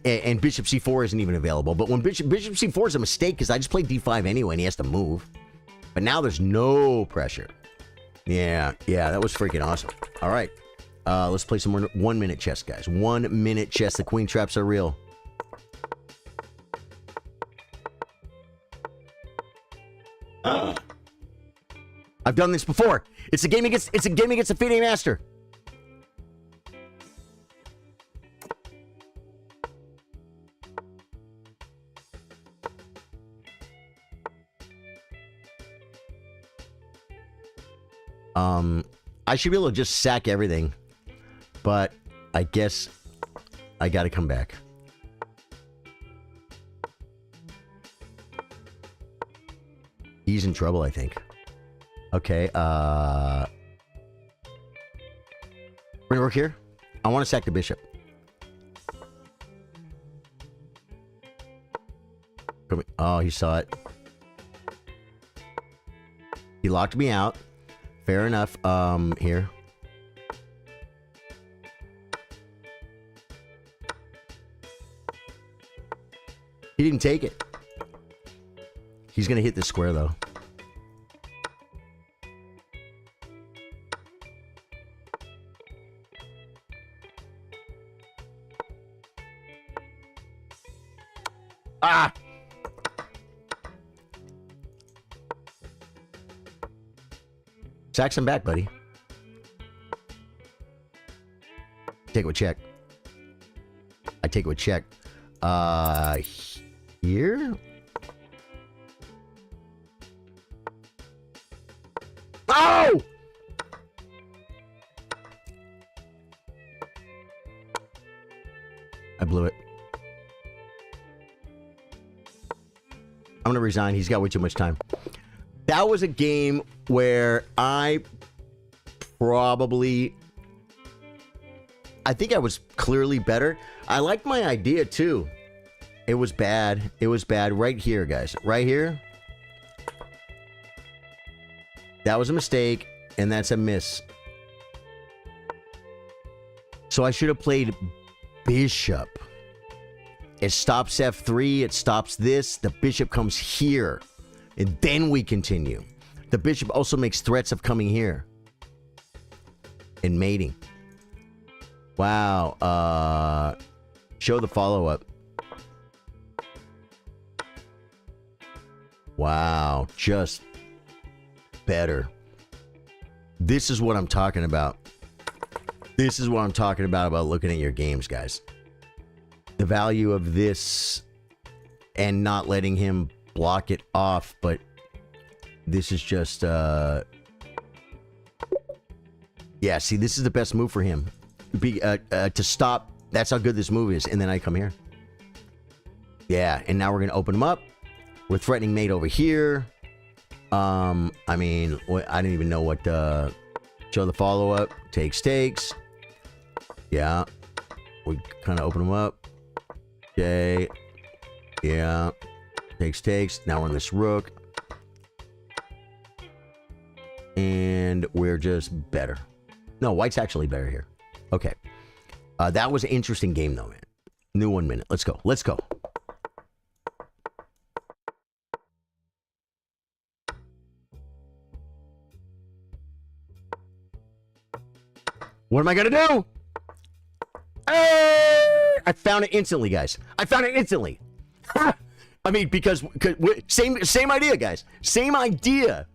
A: And Bishop C4 isn't even available. But when Bishop C4 is a mistake, because I just played D5 anyway, and he has to move. But now there's no pressure. Yeah, that was freaking awesome. All right. Let's play some more 1 minute chess, guys. 1 minute chess. The queen traps are real. I've done this before. It's a game against a FIDE master. I should be able to just sack everything, but I guess I got to come back. He's in trouble, I think. Okay, we're gonna work here. I want to sack the bishop. Oh, he saw it. He locked me out. Fair enough. Here. He didn't take it. He's gonna hit this square though. Ah! Sacks him back, buddy. Take it with check. I take it with check. Here? Oh! I blew it. I'm gonna resign. He's got way too much time. That was a game where I think I was clearly better. I liked my idea too. It was bad. It was bad right here, guys. Right here. That was a mistake, and that's a miss. So I should have played bishop. It stops f3. It stops this. The bishop comes here. And then we continue. The bishop also makes threats of coming here. And mating. Wow. Show the follow-up. Wow. Just better. This is what I'm talking about. This is what I'm talking about looking at your games, guys. The value of this and not letting him block it off, but this is just yeah, see, this is the best move for him. To stop. That's how good this move is. And then I come here. Yeah, and now we're gonna open him up. We're threatening mate over here. I mean, I didn't even know what show the follow-up. Takes. Yeah. We kind of open him up. Okay. Yeah. Takes. Now we're on this rook. And we're just better. No, white's actually better here. Okay. That was an interesting game, though, man. New 1 minute. Let's go. Let's go. What am I going to do? I found it instantly, guys. I found it instantly. I mean, because same idea, guys. Same idea.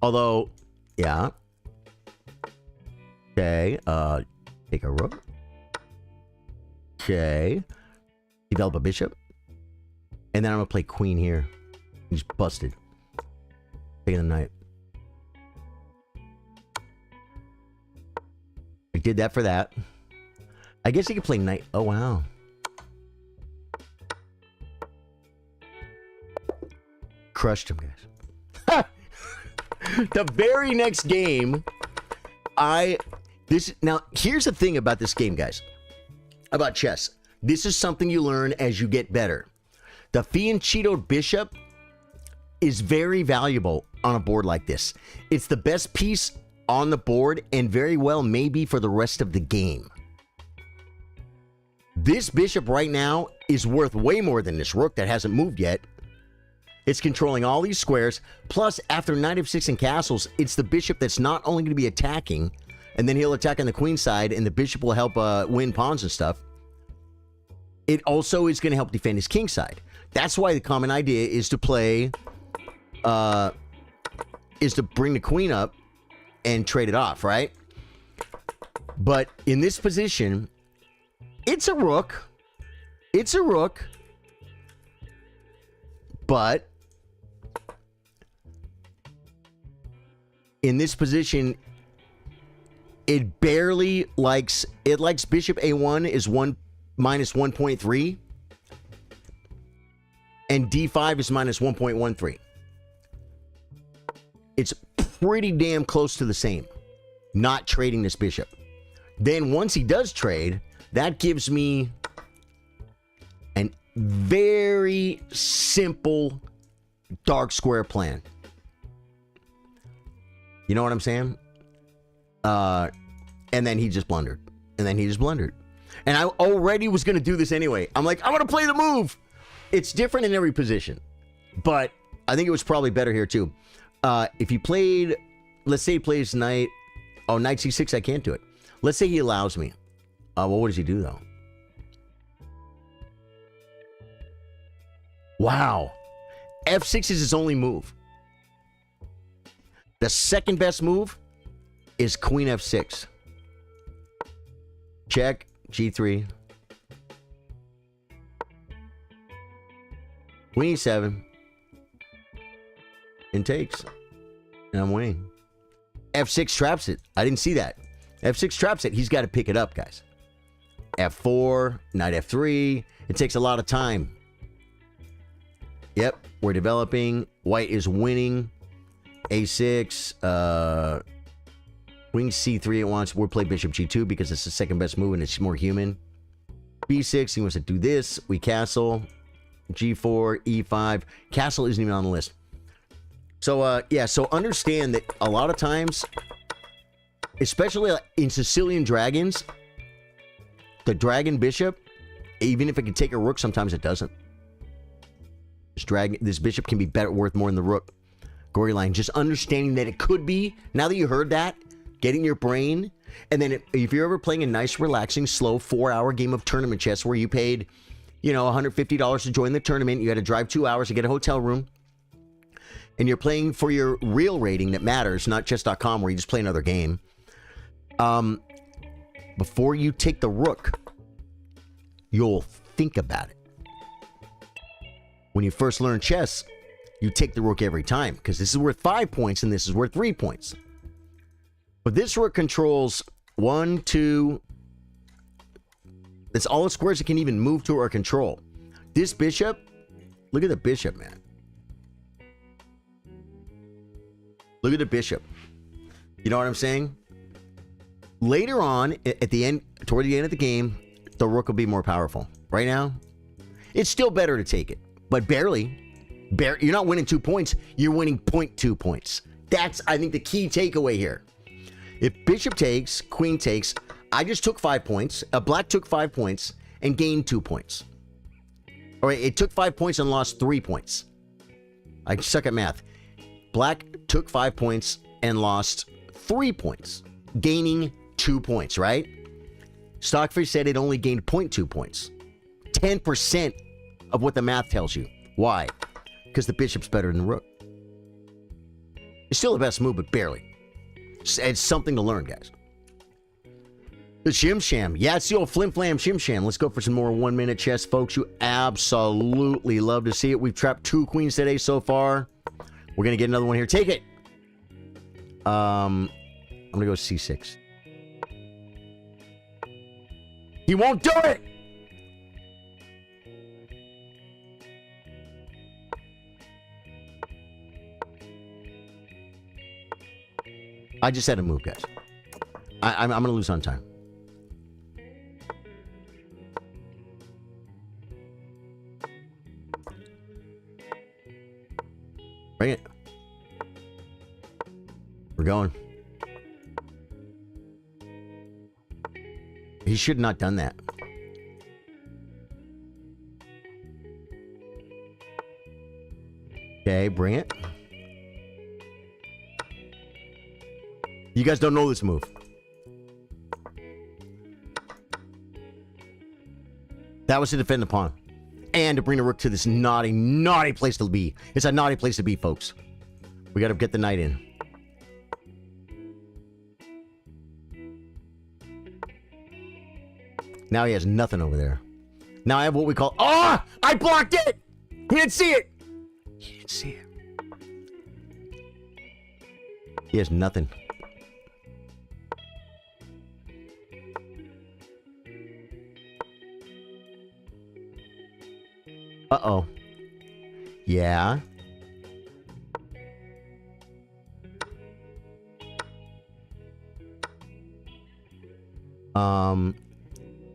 A: Although, yeah. Okay, take a rook. Okay. Develop a bishop. And then I'm going to play queen here. He's busted. Taking the knight. We did that for that. I guess he could play knight. Oh, wow. Crushed him, guys. The very next game, now, here's the thing about this game, guys. About chess. This is something you learn as you get better. The fianchettoed bishop is very valuable on a board like this. It's the best piece on the board and very well maybe for the rest of the game. This bishop right now is worth way more than this rook that hasn't moved yet. It's controlling all these squares. Plus, after knight f6 and castles, it's the bishop that's not only going to be attacking, and then he'll attack on the queen side, and the bishop will help win pawns and stuff. It also is going to help defend his king side. That's why the common idea is to play, is to bring the queen up and trade it off, right? But in this position, it's a rook. It's a rook. But in this position, it barely likes, it likes bishop a1 is minus 1.3. And d5 is minus 1.13. It's pretty damn close to the same. Not trading this bishop. Then once he does trade, that gives me an very simple dark square plan. You know what I'm saying? And then he just blundered. And then he just blundered. And I already was going to do this anyway. I'm like, I'm going to play the move. It's different in every position. But I think it was probably better here too. If he played, let's say he plays knight. Oh, knight c6, I can't do it. Let's say he allows me. Well, what does he do though? Wow. f6 is his only move. The second best move is queen f6. Check, g3. Queen e7. And takes. And I'm winning. f6 traps it. I didn't see that. f6 traps it. He's got to pick it up, guys. f4. Knight f3. It takes a lot of time. Yep. We're developing. White is winning. a6. Queen c3 at once. We'll play bishop g2 because it's the second best move and it's more human. b6. He wants to do this. We castle. g4, e5. Castle isn't even on the list. So, yeah, so understand that a lot of times, especially in Sicilian dragons, the dragon bishop, even if it can take a rook, sometimes it doesn't. This bishop can be worth more than the rook. Gory line, just understanding that it could be, now that you heard that, getting your brain, and then if you're ever playing a nice, relaxing, slow 4-hour game of tournament chess where you paid, you know, $150 to join the tournament, you had to drive 2 hours to get a hotel room, and you're playing for your real rating that matters, not chess.com where you just play another game. Before you take the rook, you'll think about it. When you first learn chess, you take the rook every time because this is worth 5 points and this is worth 3 points. But this rook controls 1, 2. That's all the squares it can even move to or control. This bishop, look at the bishop, man. Look at the bishop. You know what I'm saying? Later on, at the end, toward the end of the game, the rook will be more powerful. Right now, it's still better to take it, but barely. You're not winning 2 points. You're winning 0.2 points. That's, I think, the key takeaway here. If bishop takes, queen takes, I just took 5 points. Black took 5 points and gained 2 points. All right, it took 5 points and lost 3 points. I suck at math. Black took 5 points and lost 3 points, gaining 2 points, right? Stockfish said it only gained 0.2 points. 10% of what the math tells you. Why? Because the bishop's better than the rook. It's still the best move, but barely. It's something to learn, guys. The Shim Sham. Yeah, it's the old Flim Flam Shim Sham. Let's go for some more 1-minute chess, folks. You absolutely love to see it. We've trapped 2 queens today so far. We're going to get another one here. Take it. I'm going to go C6. He won't do it. I just had to move, guys. I'm going to lose on time. Bring it. We're going. He should not done that. Okay, bring it. You guys don't know this move. That was to defend the pawn. And to bring the rook to this naughty, naughty place to be. It's a naughty place to be, folks. We got to get the knight in. Now he has nothing over there. Now I have what we call... Oh! I blocked it! He didn't see it! He didn't see it. He has nothing. Uh-oh. Yeah.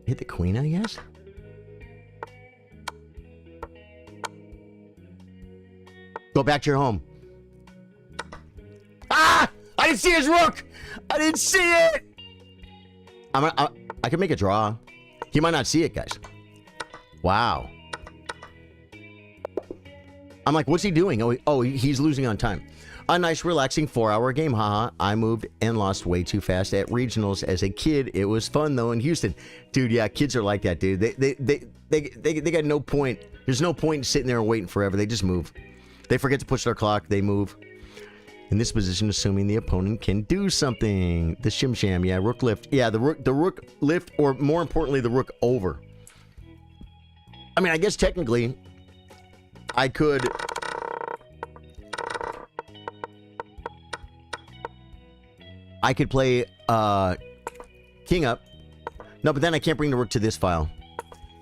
A: Hit the queen, I guess? Go back to your home. Ah! I didn't see his rook! I didn't see it! I can make a draw. He might not see it, guys. Wow. I'm like, what's he doing? Oh, he's losing on time. A nice, relaxing 4-hour game. Haha. I moved and lost way too fast at regionals as a kid. It was fun though in Houston, dude. Yeah, kids are like that, dude. They got no point. There's no point in sitting there and waiting forever. They just move. They forget to push their clock. They move. In this position, assuming the opponent can do something. The Shim Sham. Yeah, rook lift. Yeah, the rook lift, or more importantly, the rook over. I mean, I guess technically, I could. I could play king up. No, but then I can't bring the rook to this file.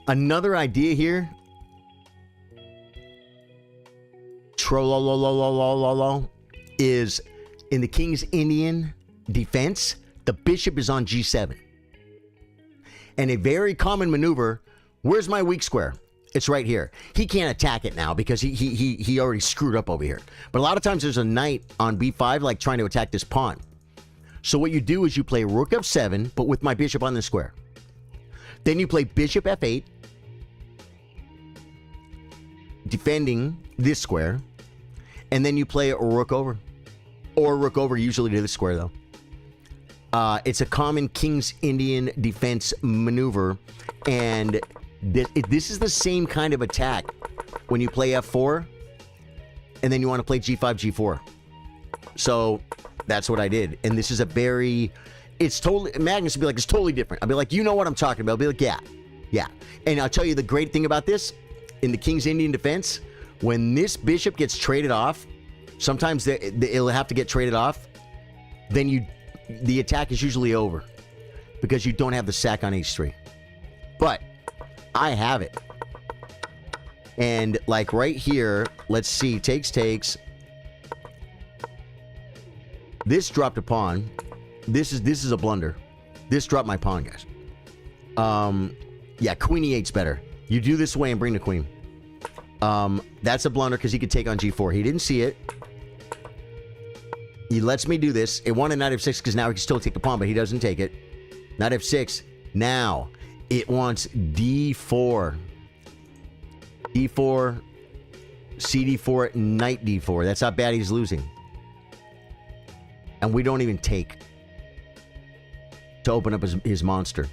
A: Another idea here. Is in the King's Indian defense, the bishop is on G7. And a very common maneuver, where's my weak square? It's right here. He can't attack it now because he already screwed up over here. But a lot of times there's a knight on B5 like trying to attack this pawn. So what you do is you play rook f7, but with my bishop on the square. Then you play bishop f8, defending this square. And then you play a rook over. Or rook over usually to this square, though. It's a common King's Indian defense maneuver. And this is the same kind of attack when you play f4. And then you want to play g5, g4. So that's what I did. And this is a very... It's totally... Magnus would be like, it's totally different. I'll be like, you know what I'm talking about. I'll be like, yeah. Yeah. And I'll tell you the great thing about this. In the King's Indian defense... When this bishop gets traded off, sometimes it'll have to get traded off, then the attack is usually over because you don't have the sack on h3. But I have it. And like right here, let's see, takes. This dropped a pawn. This is a blunder. This dropped my pawn, guys. Yeah, queen e8's better. You do this way and bring the queen. That's a blunder because he could take on g4. He didn't see it. He lets me do this. It wanted knight f6 because now he can still take the pawn, but he doesn't take it. Knight f6. Now, it wants d4. d4, cd4, knight d4. That's how bad he's losing. And we don't even take to open up his monster.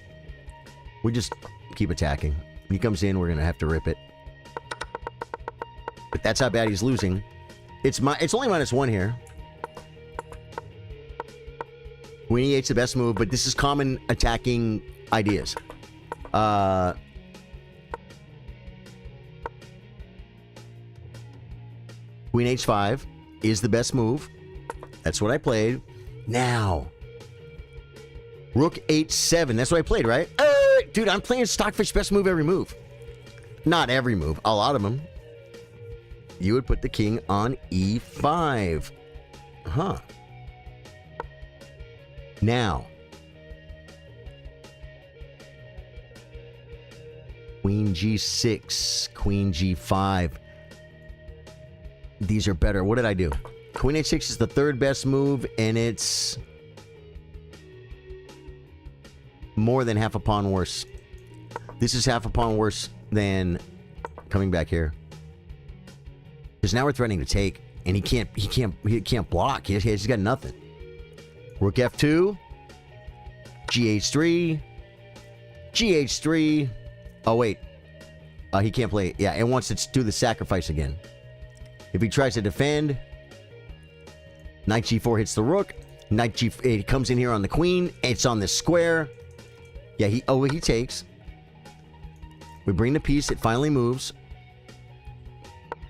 A: We just keep attacking. He comes in, we're going to have to rip it. But that's how bad he's losing. It's only -1 here. Queen e8's the best move, but this is common attacking ideas. Queen h5 is the best move. That's what I played. Now, Rook h7. That's what I played, right? Dude, I'm playing Stockfish best move every move. Not every move. A lot of them. You would put the king on e5. Huh. Now, Queen g6, Queen g5. These are better. What did I do? Queen h6 is the third best move, and it's more than half a pawn worse. This is half a pawn worse than coming back here. Because now we're threatening to take, and he can't block. He's got nothing. Rook f2, gh3, gh3. Oh wait, he can't play it. Yeah, and wants to do the sacrifice again. If he tries to defend, knight g4 hits the rook. Knight g8 he comes in here on the queen. It's on the square. Yeah, he takes. We bring the piece. It finally moves.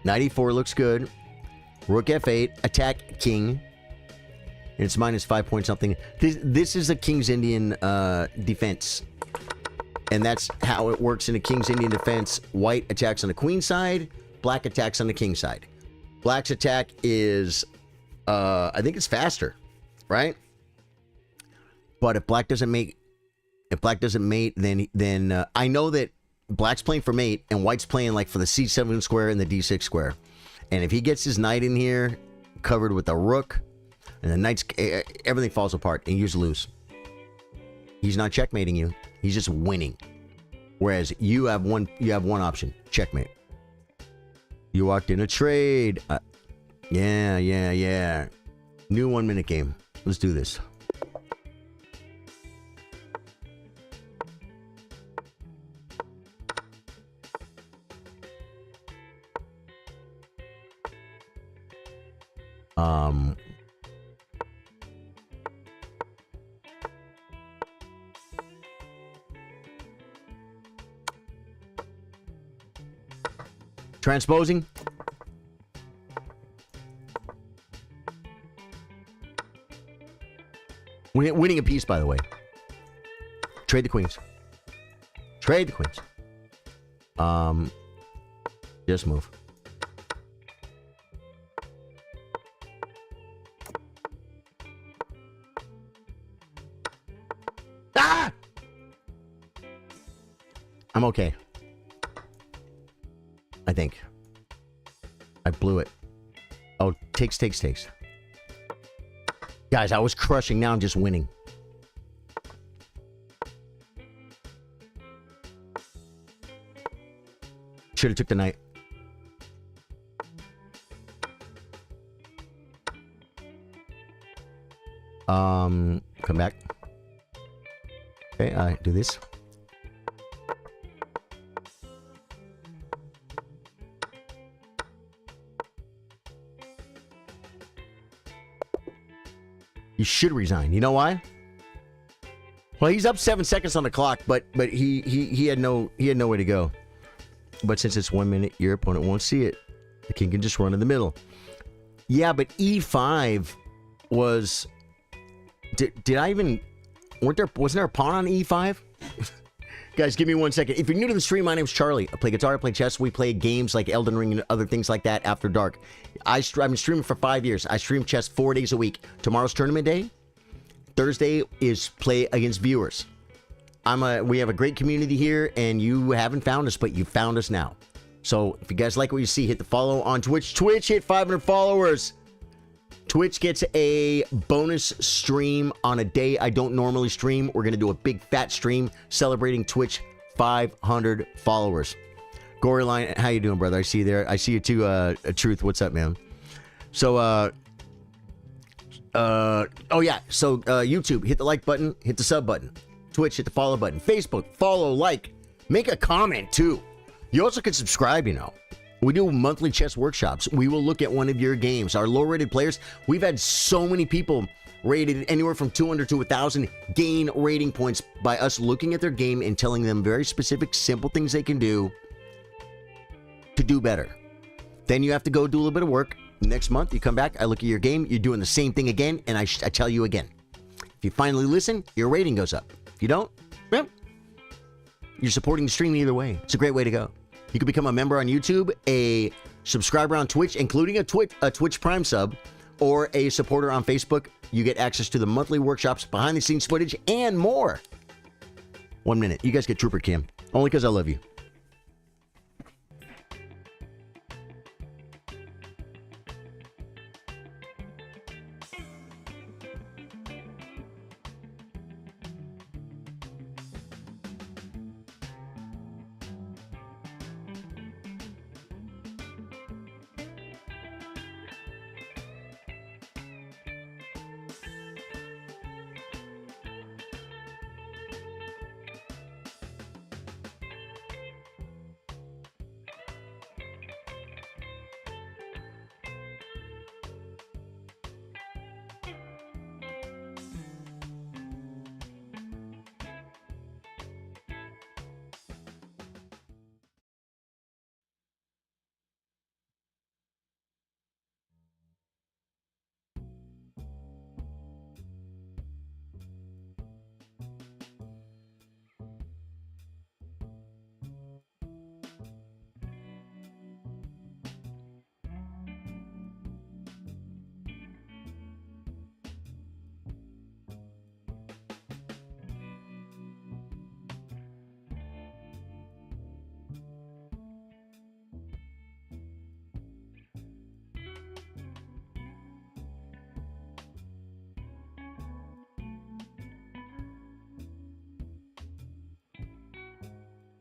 A: Knight e4 looks good. Rook f8. Attack king. And it's minus 5 point something. This is a King's Indian defense. And that's how it works in a King's Indian defense. White attacks on the queen side. Black attacks on the king side. Black's attack is, I think it's faster, right? But if black doesn't mate, then I know that black's playing for mate and white's playing like for the c7 square and the d6 square. And if he gets his knight in here, covered with a rook, and the knight's, everything falls apart and you just lose. He's not checkmating you. He's just winning. Whereas you have one option, checkmate. You walked in a trade. Yeah. New 1 minute game. Let's do this. Transposing. Winning a piece, by the way. Trade the queens. Trade the queens. Just move. Ah! I'm okay. I think. I blew it. Oh, takes. Guys, I was crushing. Now I'm just winning. Should have took the knight. Come back. Okay, I do this. You should resign. You know why? Well, he's up 7 seconds on the clock, but he had no way to go. But since it's 1 minute, your opponent won't see it. The king can just run in the middle. Yeah, but e5 was. Did I even? Wasn't there a pawn on e5? Guys, give me 1 second. If you're new to the stream, my name's Charlie. I play guitar, I play chess. We play games like Elden Ring and other things like that after dark. I've been streaming for 5 years. I stream chess 4 days a week. Tomorrow's tournament day. Thursday is play against viewers. We have a great community here, and you haven't found us, but you found us now. So if you guys like what you see, hit the follow on Twitch. Twitch hit 500 followers. Twitch gets a bonus stream on a day I don't normally stream. We're going to do a big fat stream celebrating Twitch 500 followers. Goryline, how you doing, brother? I see you there. I see you too, Truth. What's up, man? So, oh yeah. So, YouTube, hit the like button, hit the sub button. Twitch, hit the follow button. Facebook, follow, like, make a comment too. You also can subscribe, you know. We do monthly chess workshops. We will look at one of your games. Our low-rated players, we've had so many people rated anywhere from 200 to 1,000 gain rating points by us looking at their game and telling them very specific, simple things they can do to do better. Then you have to go do a little bit of work. Next month, you come back, I look at your game, you're doing the same thing again, and I tell you again. If you finally listen, your rating goes up. If you don't, well, you're supporting the stream either way. It's a great way to go. You can become a member on YouTube, a subscriber on Twitch, including a Twitch Prime sub, or a supporter on Facebook. You get access to the monthly workshops, behind-the-scenes footage, and more. 1 minute. You guys get Trooper Cam. Only because I love you.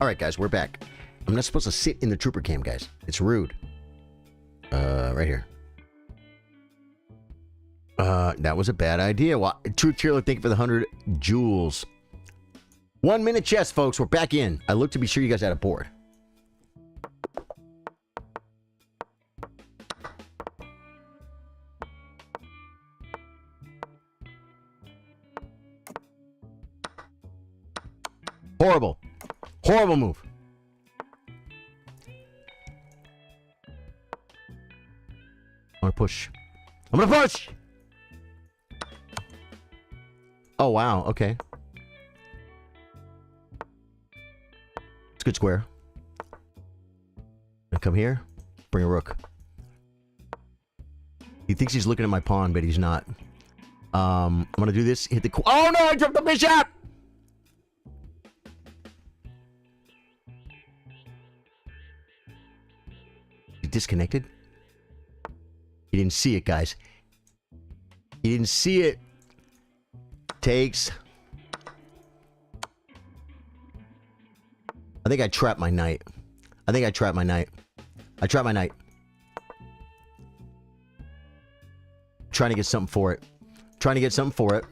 A: All right, guys, we're back. I'm not supposed to sit in the Trooper Cam, guys. It's rude. Right here. That was a bad idea. Well, Truth Cheerler, thank you for the 100 jewels. 1 minute chess, folks. We're back in. I looked to be sure you guys had a board. Horrible. Horrible move. I'm gonna push. I'm gonna push! Oh, wow. Okay. It's a good square. I come here. Bring a rook. He thinks he's looking at my pawn, but he's not. I'm gonna do this. Hit the... Oh, no! I dropped the bishop! Disconnected. He didn't see it, guys. He didn't see it. Takes. I think I trapped my knight. I think I trapped my knight. I trapped my knight. Trying to get something for it. Trying to get something for it.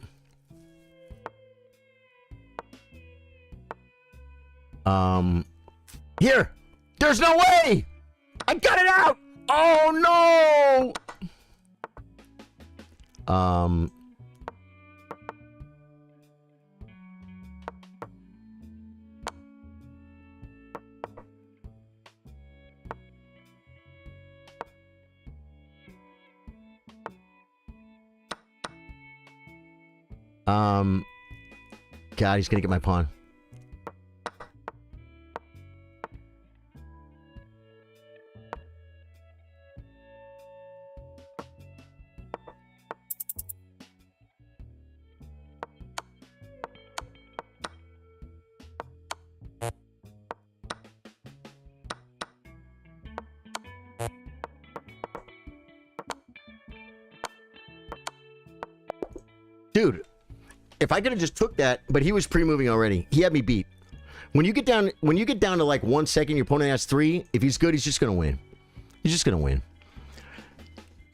A: Here! There's no way! I got it out! Oh, no! God, he's gonna get my pawn. Dude, if I could have just took that, but he was pre-moving already. He had me beat. When you get down to like 1 second, your opponent has 3. If he's good, he's just gonna win. He's just gonna win.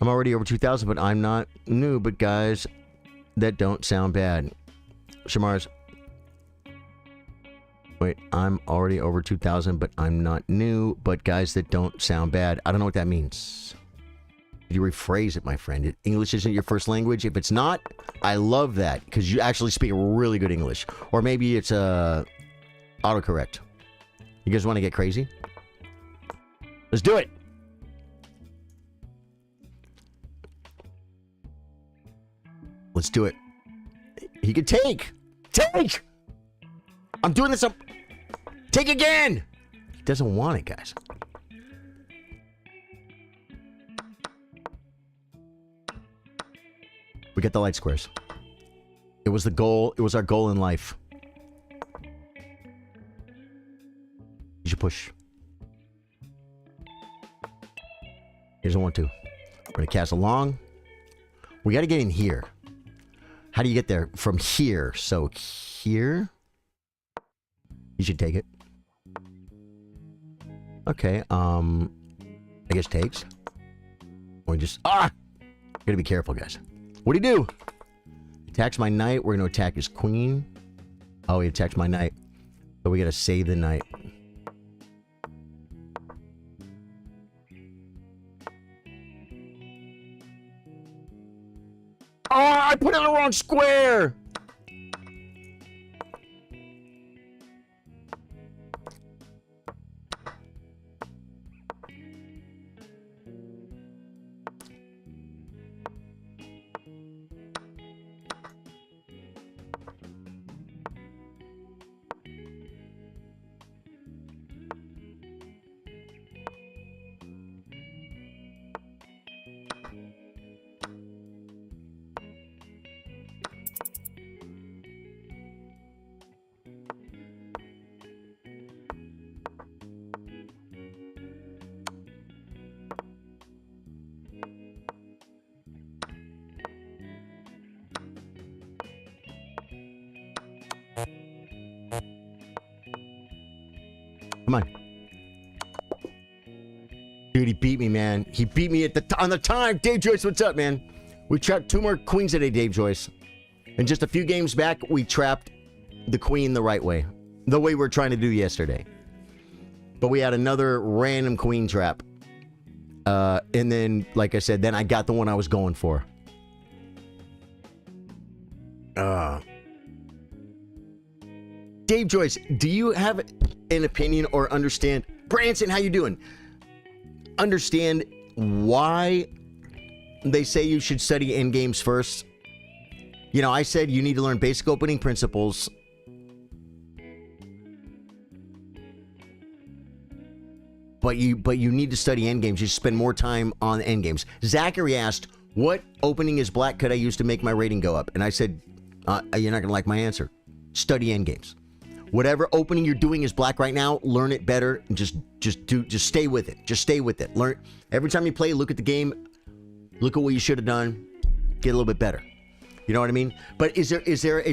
A: I'm already over 2,000, but I'm not new. But guys, that don't sound bad. Shamar's. Wait, I'm already over 2,000, but I'm not new. But guys, that don't sound bad. I don't know what that means. You rephrase it, my friend. English isn't your first language. If it's not, I love that because you actually speak really good English. Or maybe it's autocorrect. You guys want to get crazy? Let's do it. Let's do it. He could take. Take! I'm doing this. Take again! He doesn't want it, guys. We get the light squares. It was the goal. It was our goal in life. You should push. He doesn't want to. We're going to cast along. We got to get in here. How do you get there? From here. So here. You should take it. Okay. I guess takes. Or just... Gotta be careful, guys. What do you do? Attacks my knight. We're going to attack his queen. Oh, he attacks my knight. So we got to save the knight. Oh, I put it in the wrong square. Come on. Dude, he beat me, man. He beat me at on the time. Dave Joyce, what's up, man? We trapped 2 more queens today, Dave Joyce. And just a few games back, we trapped the queen the right way. The way we were trying to do yesterday. But we had another random queen trap. And then, like I said, then I got the one I was going for. Dave Joyce, do you have an opinion or understand? Branson, how you doing? Understand why they say you should study endgames first? You know, I said you need to learn basic opening principles. But you need to study endgames. You spend more time on endgames. Zachary asked, what opening is black could I use to make my rating go up? And I said, you're not going to like my answer. Study endgames. Whatever opening you're doing is black right now, learn it better and just stay with it. Just stay with it. Learn every time you play, look at the game, look at what you should have done, get a little bit better. You know what I mean? But is there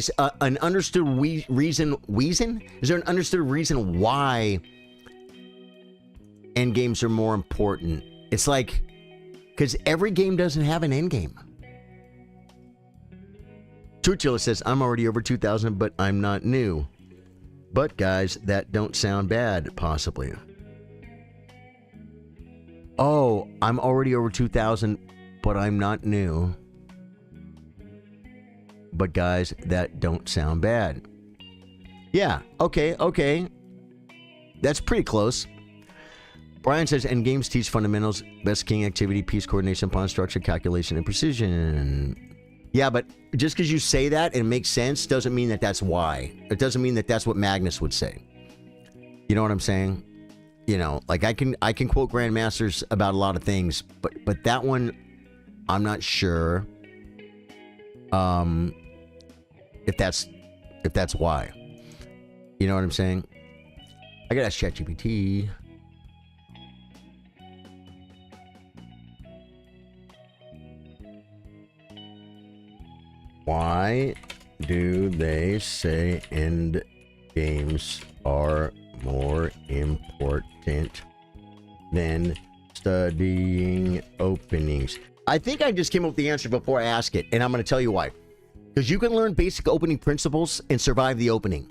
A: an understood reason? Is there an understood reason why end games are more important? It's like, because every game doesn't have an end game. Churchill says, I'm already over 2,000, but I'm not new. But guys, that don't sound bad, possibly. Oh, I'm already over 2,000, but I'm not new. But guys, that don't sound bad. Yeah, okay. That's pretty close. Brian says, endgames teach fundamentals, best king activity, piece coordination, pawn structure, calculation, and precision. Yeah, but just because you say that and it makes sense doesn't mean that that's why. It doesn't mean that that's what Magnus would say. You know what I'm saying? You know, like I can quote grandmasters about a lot of things, but that one, I'm not sure. If that's why. You know what I'm saying? I gotta ask ChatGPT. Why do they say end games are more important than studying openings? I think I just came up with the answer before I ask it, and I'm going to tell you why. Because you can learn basic opening principles and survive the opening.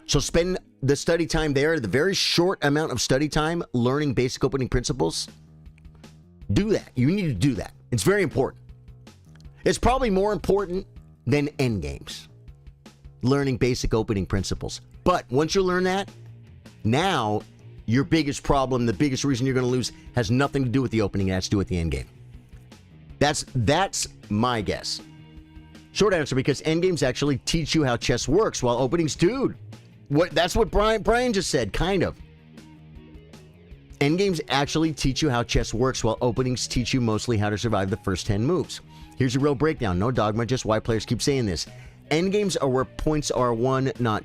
A: So spend the study time there, the very short amount of study time learning basic opening principles. Do that. You need to do that. It's very important. It's probably more important than end games. Learning basic opening principles. But once you learn that, now your biggest problem, the biggest reason you're going to lose has nothing to do with the opening. It has to do with the end game. That's my guess. Short answer, because end games actually teach you how chess works, while openings, dude. That's what Brian just said, kind of. End games actually teach you how chess works, while openings teach you mostly how to survive the first 10 moves. Here's a real breakdown. No dogma, just why players keep saying this. End games are where points are won, not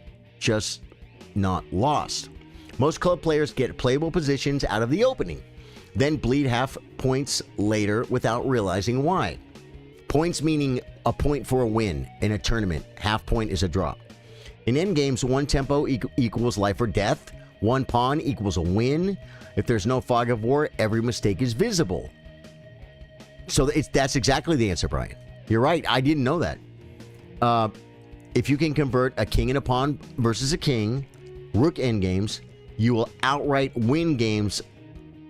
A: lost. Most club players get playable positions out of the opening, then bleed half points later without realizing why. Points meaning a point for a win in a tournament. Half point is a draw. In endgames, one tempo equals life or death. One pawn equals a win. If there's no fog of war, every mistake is visible. So that's exactly the answer, Brian. You're right. I didn't know that. If you can convert a king and a pawn versus a king, rook endgames, you will outright win games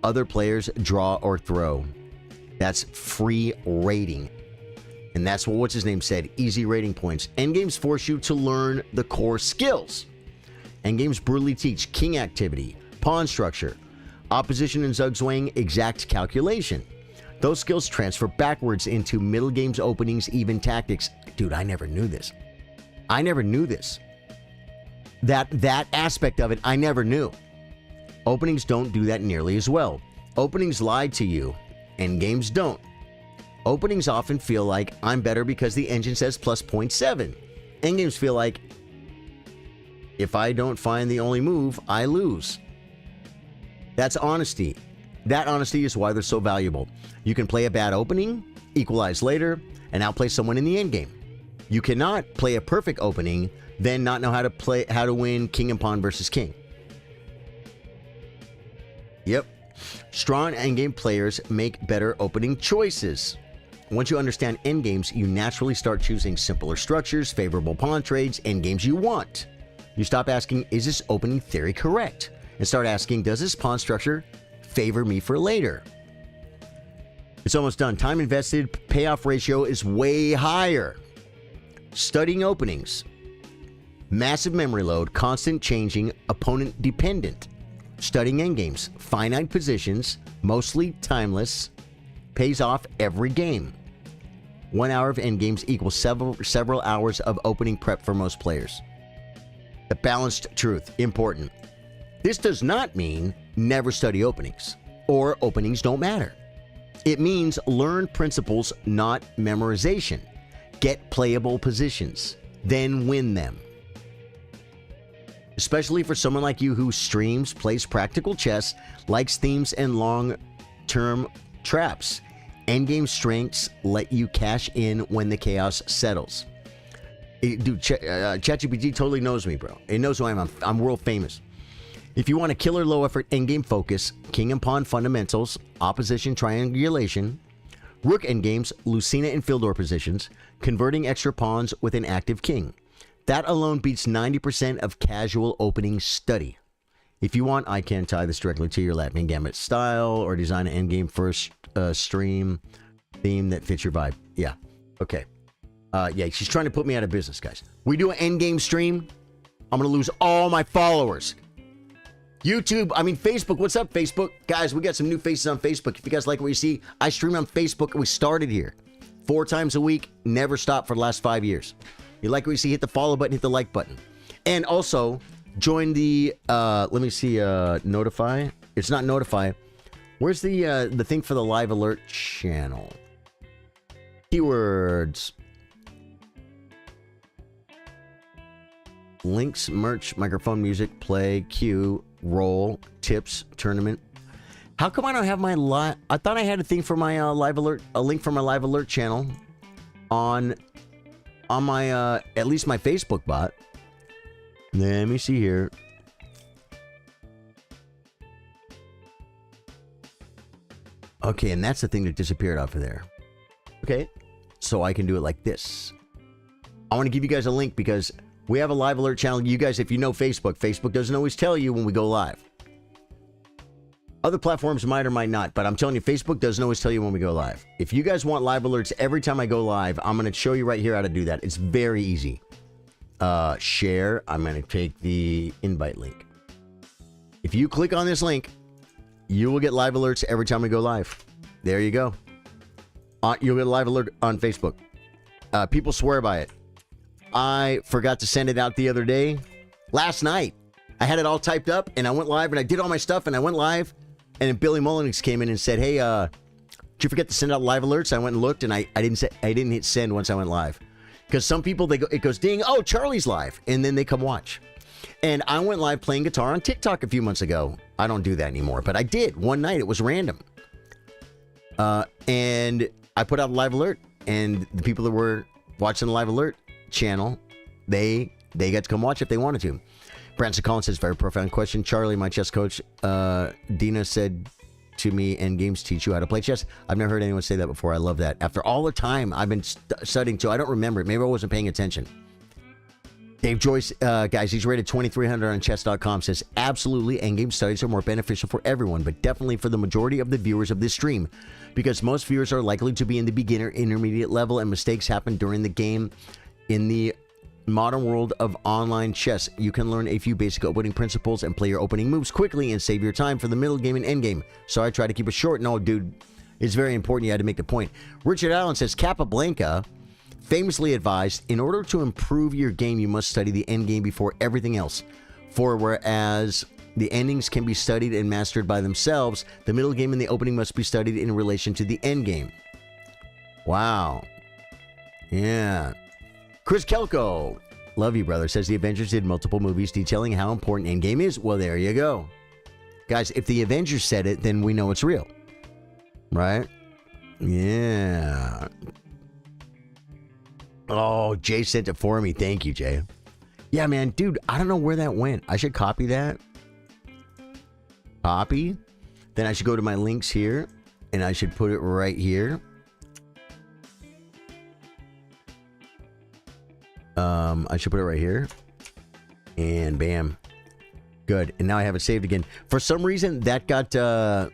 A: other players draw or throw. That's free rating. And that's what what's his name said. Easy rating points. Endgames force you to learn the core skills. Endgames brutally teach king activity, pawn structure, opposition and zugzwang, exact calculation. Those skills transfer backwards into middle games openings, even tactics. Dude, I never knew this. That aspect of it, I never knew. Openings don't do that nearly as well. Openings lie to you, endgames don't. Openings often feel like I'm better because the engine says plus 0.7. Endgames feel like if I don't find the only move, I lose. That's honesty. That honesty is why they're so valuable. You can play a bad opening, equalize later, and outplay someone in the endgame. You cannot play a perfect opening, then not know how to win king and pawn versus king. Yep. Strong endgame players make better opening choices. Once you understand endgames, you naturally start choosing simpler structures, favorable pawn trades, endgames you want. You stop asking, is this opening theory correct? And start asking, does this pawn structure favor me for later? It's almost done. Time invested, payoff ratio is way higher. Studying openings. Massive memory load, constant changing, opponent dependent. Studying endgames, finite positions, mostly timeless, pays off every game. 1 hour of endgames equals several hours of opening prep for most players. The balanced truth, important. This does not mean never study openings, or openings don't matter. It means learn principles, not memorization. Get playable positions, then win them. Especially for someone like you who streams, plays practical chess, likes themes and long-term traps. Endgame strengths let you cash in when the chaos settles. Dude, ChatGPT totally knows me, bro. It knows who I am. I'm world famous. If you want a killer low-effort endgame focus, king and pawn fundamentals, opposition triangulation, rook endgames, Lucina and Fildor positions, converting extra pawns with an active king. That alone beats 90% of casual opening study. If you want, I can tie this directly to your Latvian Gambit style or design an endgame first stream theme that fits your vibe. Yeah. Okay. Yeah, she's trying to put me out of business, guys. We do an endgame stream, I'm going to lose all my followers. Facebook. What's up, Facebook? Guys, we got some new faces on Facebook. If you guys like what you see, I stream on Facebook. We started here 4 times a week, never stopped for the last 5 years. You like what you see, hit the follow button, hit the like button. And also, join the, let me see, notify. It's not notify. Where's the thing for the live alert channel? Keywords. Links, merch, microphone, music, play, queue, roll, tips, tournament. How come I don't have my live? I thought I had a thing for my live alert, a link for my live alert channel on my at least my Facebook bot. Let me see here. Okay, and that's the thing that disappeared off of there. Okay, so I can do it like this. I want to give you guys a link because we have a live alert channel. You guys, if you know Facebook, Facebook doesn't always tell you when we go live. Other platforms might or might not, but I'm telling you, Facebook doesn't always tell you when we go live. If you guys want live alerts every time I go live, I'm going to show you right here how to do that. It's very easy. Share. I'm going to take the invite link. If you click on this link, you will get live alerts every time we go live. There you go. You'll get a live alert on Facebook. People swear by it. I forgot to send it out the other day. Last night, I had it all typed up, and I went live, and I did all my stuff, and I went live. And then Billy Mullins came in and said, "Hey, did you forget to send out live alerts?" I went and looked, and I didn't hit send once I went live, because some people it goes ding, oh, Charlie's live, and then they come watch. And I went live playing guitar on TikTok a few months ago. I don't do that anymore, but I did one night. It was random, and I put out a live alert, and the people that were watching the live alert channel, they got to come watch if they wanted to. Branson Collins says, very profound question. Charlie, my chess coach, Dina said to me, and games teach you how to play chess. I've never heard anyone say that before. I love that. After all the time I've been studying too, I don't remember it. Maybe I wasn't paying attention. Dave Joyce, guys, he's rated 2,300 on chess.com, says, absolutely, endgame studies are more beneficial for everyone, but definitely for the majority of the viewers of this stream, because most viewers are likely to be in the beginner, intermediate level, and mistakes happen during the game. In the modern world of online chess, you can learn a few basic opening principles and play your opening moves quickly and save your time for the middle game and end game. So I try to keep it short. No, dude, it's very important. You had to make the point. Richard Allen says, Capablanca famously advised, in order to improve your game, you must study the end game before everything else. For whereas the endings can be studied and mastered by themselves, the middle game and the opening must be studied in relation to the end game. Wow. Yeah. Chris Kelko, love you, brother, says the Avengers did multiple movies detailing how important Endgame is. Well, there you go. Guys, if the Avengers said it, then we know it's real. Right? Yeah. Oh, Jay sent it for me. Thank you, Jay. Yeah, man. Dude, I don't know where that went. I should copy that. Copy. Then I should go to my links here, and I should put it right here. I should put it right here, and bam, good. And now I have it saved again. For some reason, that got I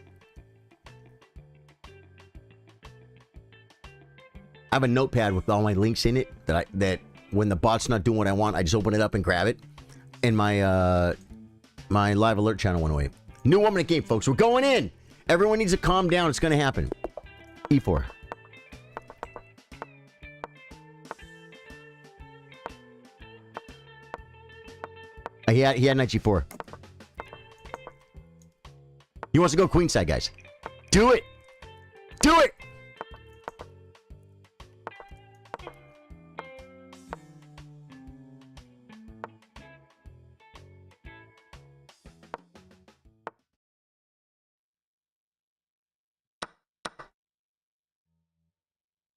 A: have a notepad with all my links in it that when the bot's not doing what I want, I just open it up and grab it, and my my live alert channel went away. New 1 minute game, folks. We're going in. Everyone needs to calm down. It's going to happen. E4. He had knight g4. He wants to go queenside, guys. Do it! Do it!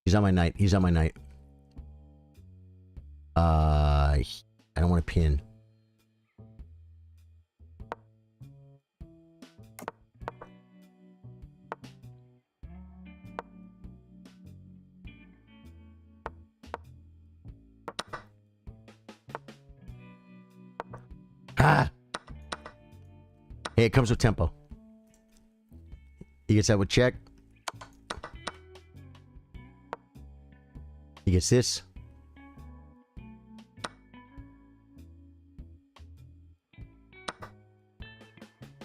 A: He's on my knight. He's on my knight. I don't want to pin. Ah! Hey, it comes with tempo. He gets that with check. He gets this.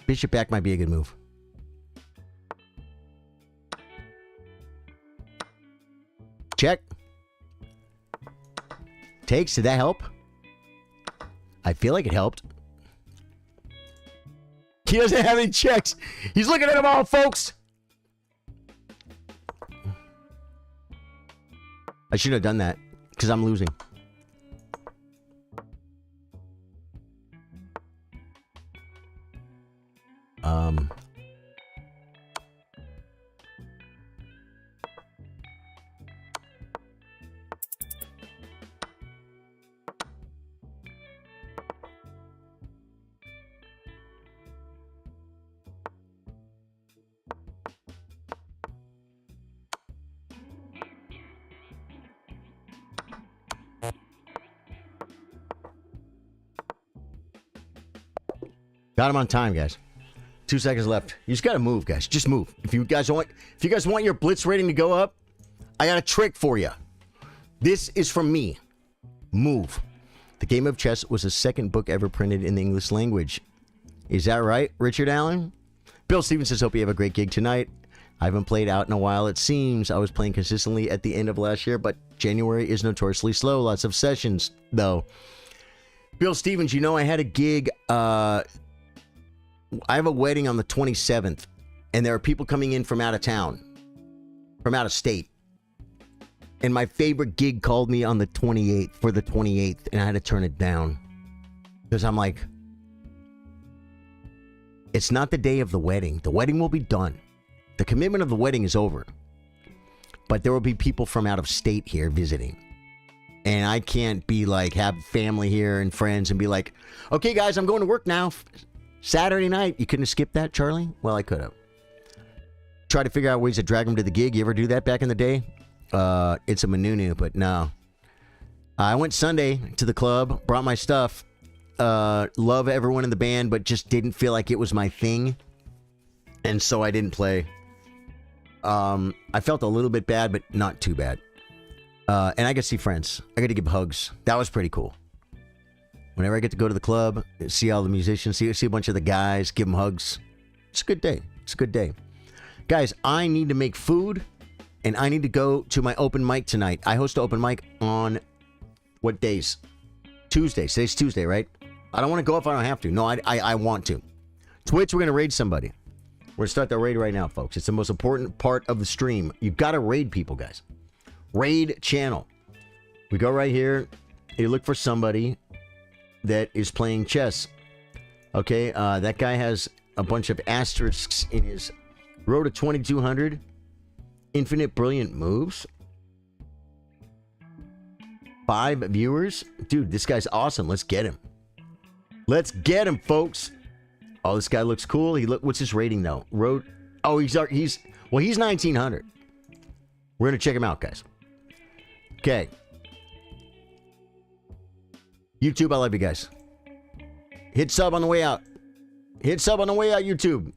A: Bishop back might be a good move. Check. Takes. Did that help? I feel like it helped. He doesn't have any checks. He's looking at them all, folks. I shouldn't have done that because I'm losing. Got him on time, guys. 2 seconds left. You just gotta move, guys. Just move. If you guys want your blitz rating to go up, I got a trick for you. This is from me. Move. The Game of Chess was the second book ever printed in the English language. Is that right, Richard Allen? Bill Stevens says, hope you have a great gig tonight. I haven't played out in a while, it seems. I was playing consistently at the end of last year, but January is notoriously slow. Lots of sessions, though. Bill Stevens, you know I had a gig. I have a wedding on the 27th, and there are people coming in from out of town, from out of state. And my favorite gig called me on the 28th for the 28th, and I had to turn it down. Because I'm like, it's not the day of the wedding. The wedding will be done. The commitment of the wedding is over. But there will be people from out of state here visiting. And I can't be like, have family here and friends and be like, okay, guys, I'm going to work now. Saturday night. You couldn't have skipped that, Charlie? Well, I could have. Try to figure out ways to drag them to the gig. You ever do that back in the day? It's a manunu, but no. I went Sunday to the club, brought my stuff. Love everyone in the band, but just didn't feel like it was my thing. And so I didn't play. I felt a little bit bad, but not too bad. And I got to see friends. I got to give hugs. That was pretty cool. Whenever I get to go to the club, see all the musicians, see a bunch of the guys, give them hugs. It's a good day. It's a good day. Guys, I need to make food, and I need to go to my open mic tonight. I host an open mic on what days? Tuesday. Today's Tuesday, right? I don't want to go if I don't have to. No, I want to. Twitch, we're going to raid somebody. We're going to start the raid right now, folks. It's the most important part of the stream. You've got to raid people, guys. Raid channel. We go right here. You look for somebody that is playing chess. Okay, that guy has a bunch of asterisks in his road to 2200. Infinite brilliant moves. 5 viewers. Dude, this guy's awesome. Let's get him. Let's get him, folks. Oh, this guy looks cool. What's his rating though? He's 1900. We're gonna check him out, guys. Okay. YouTube, I love you guys. Hit sub on the way out. Hit sub on the way out, YouTube.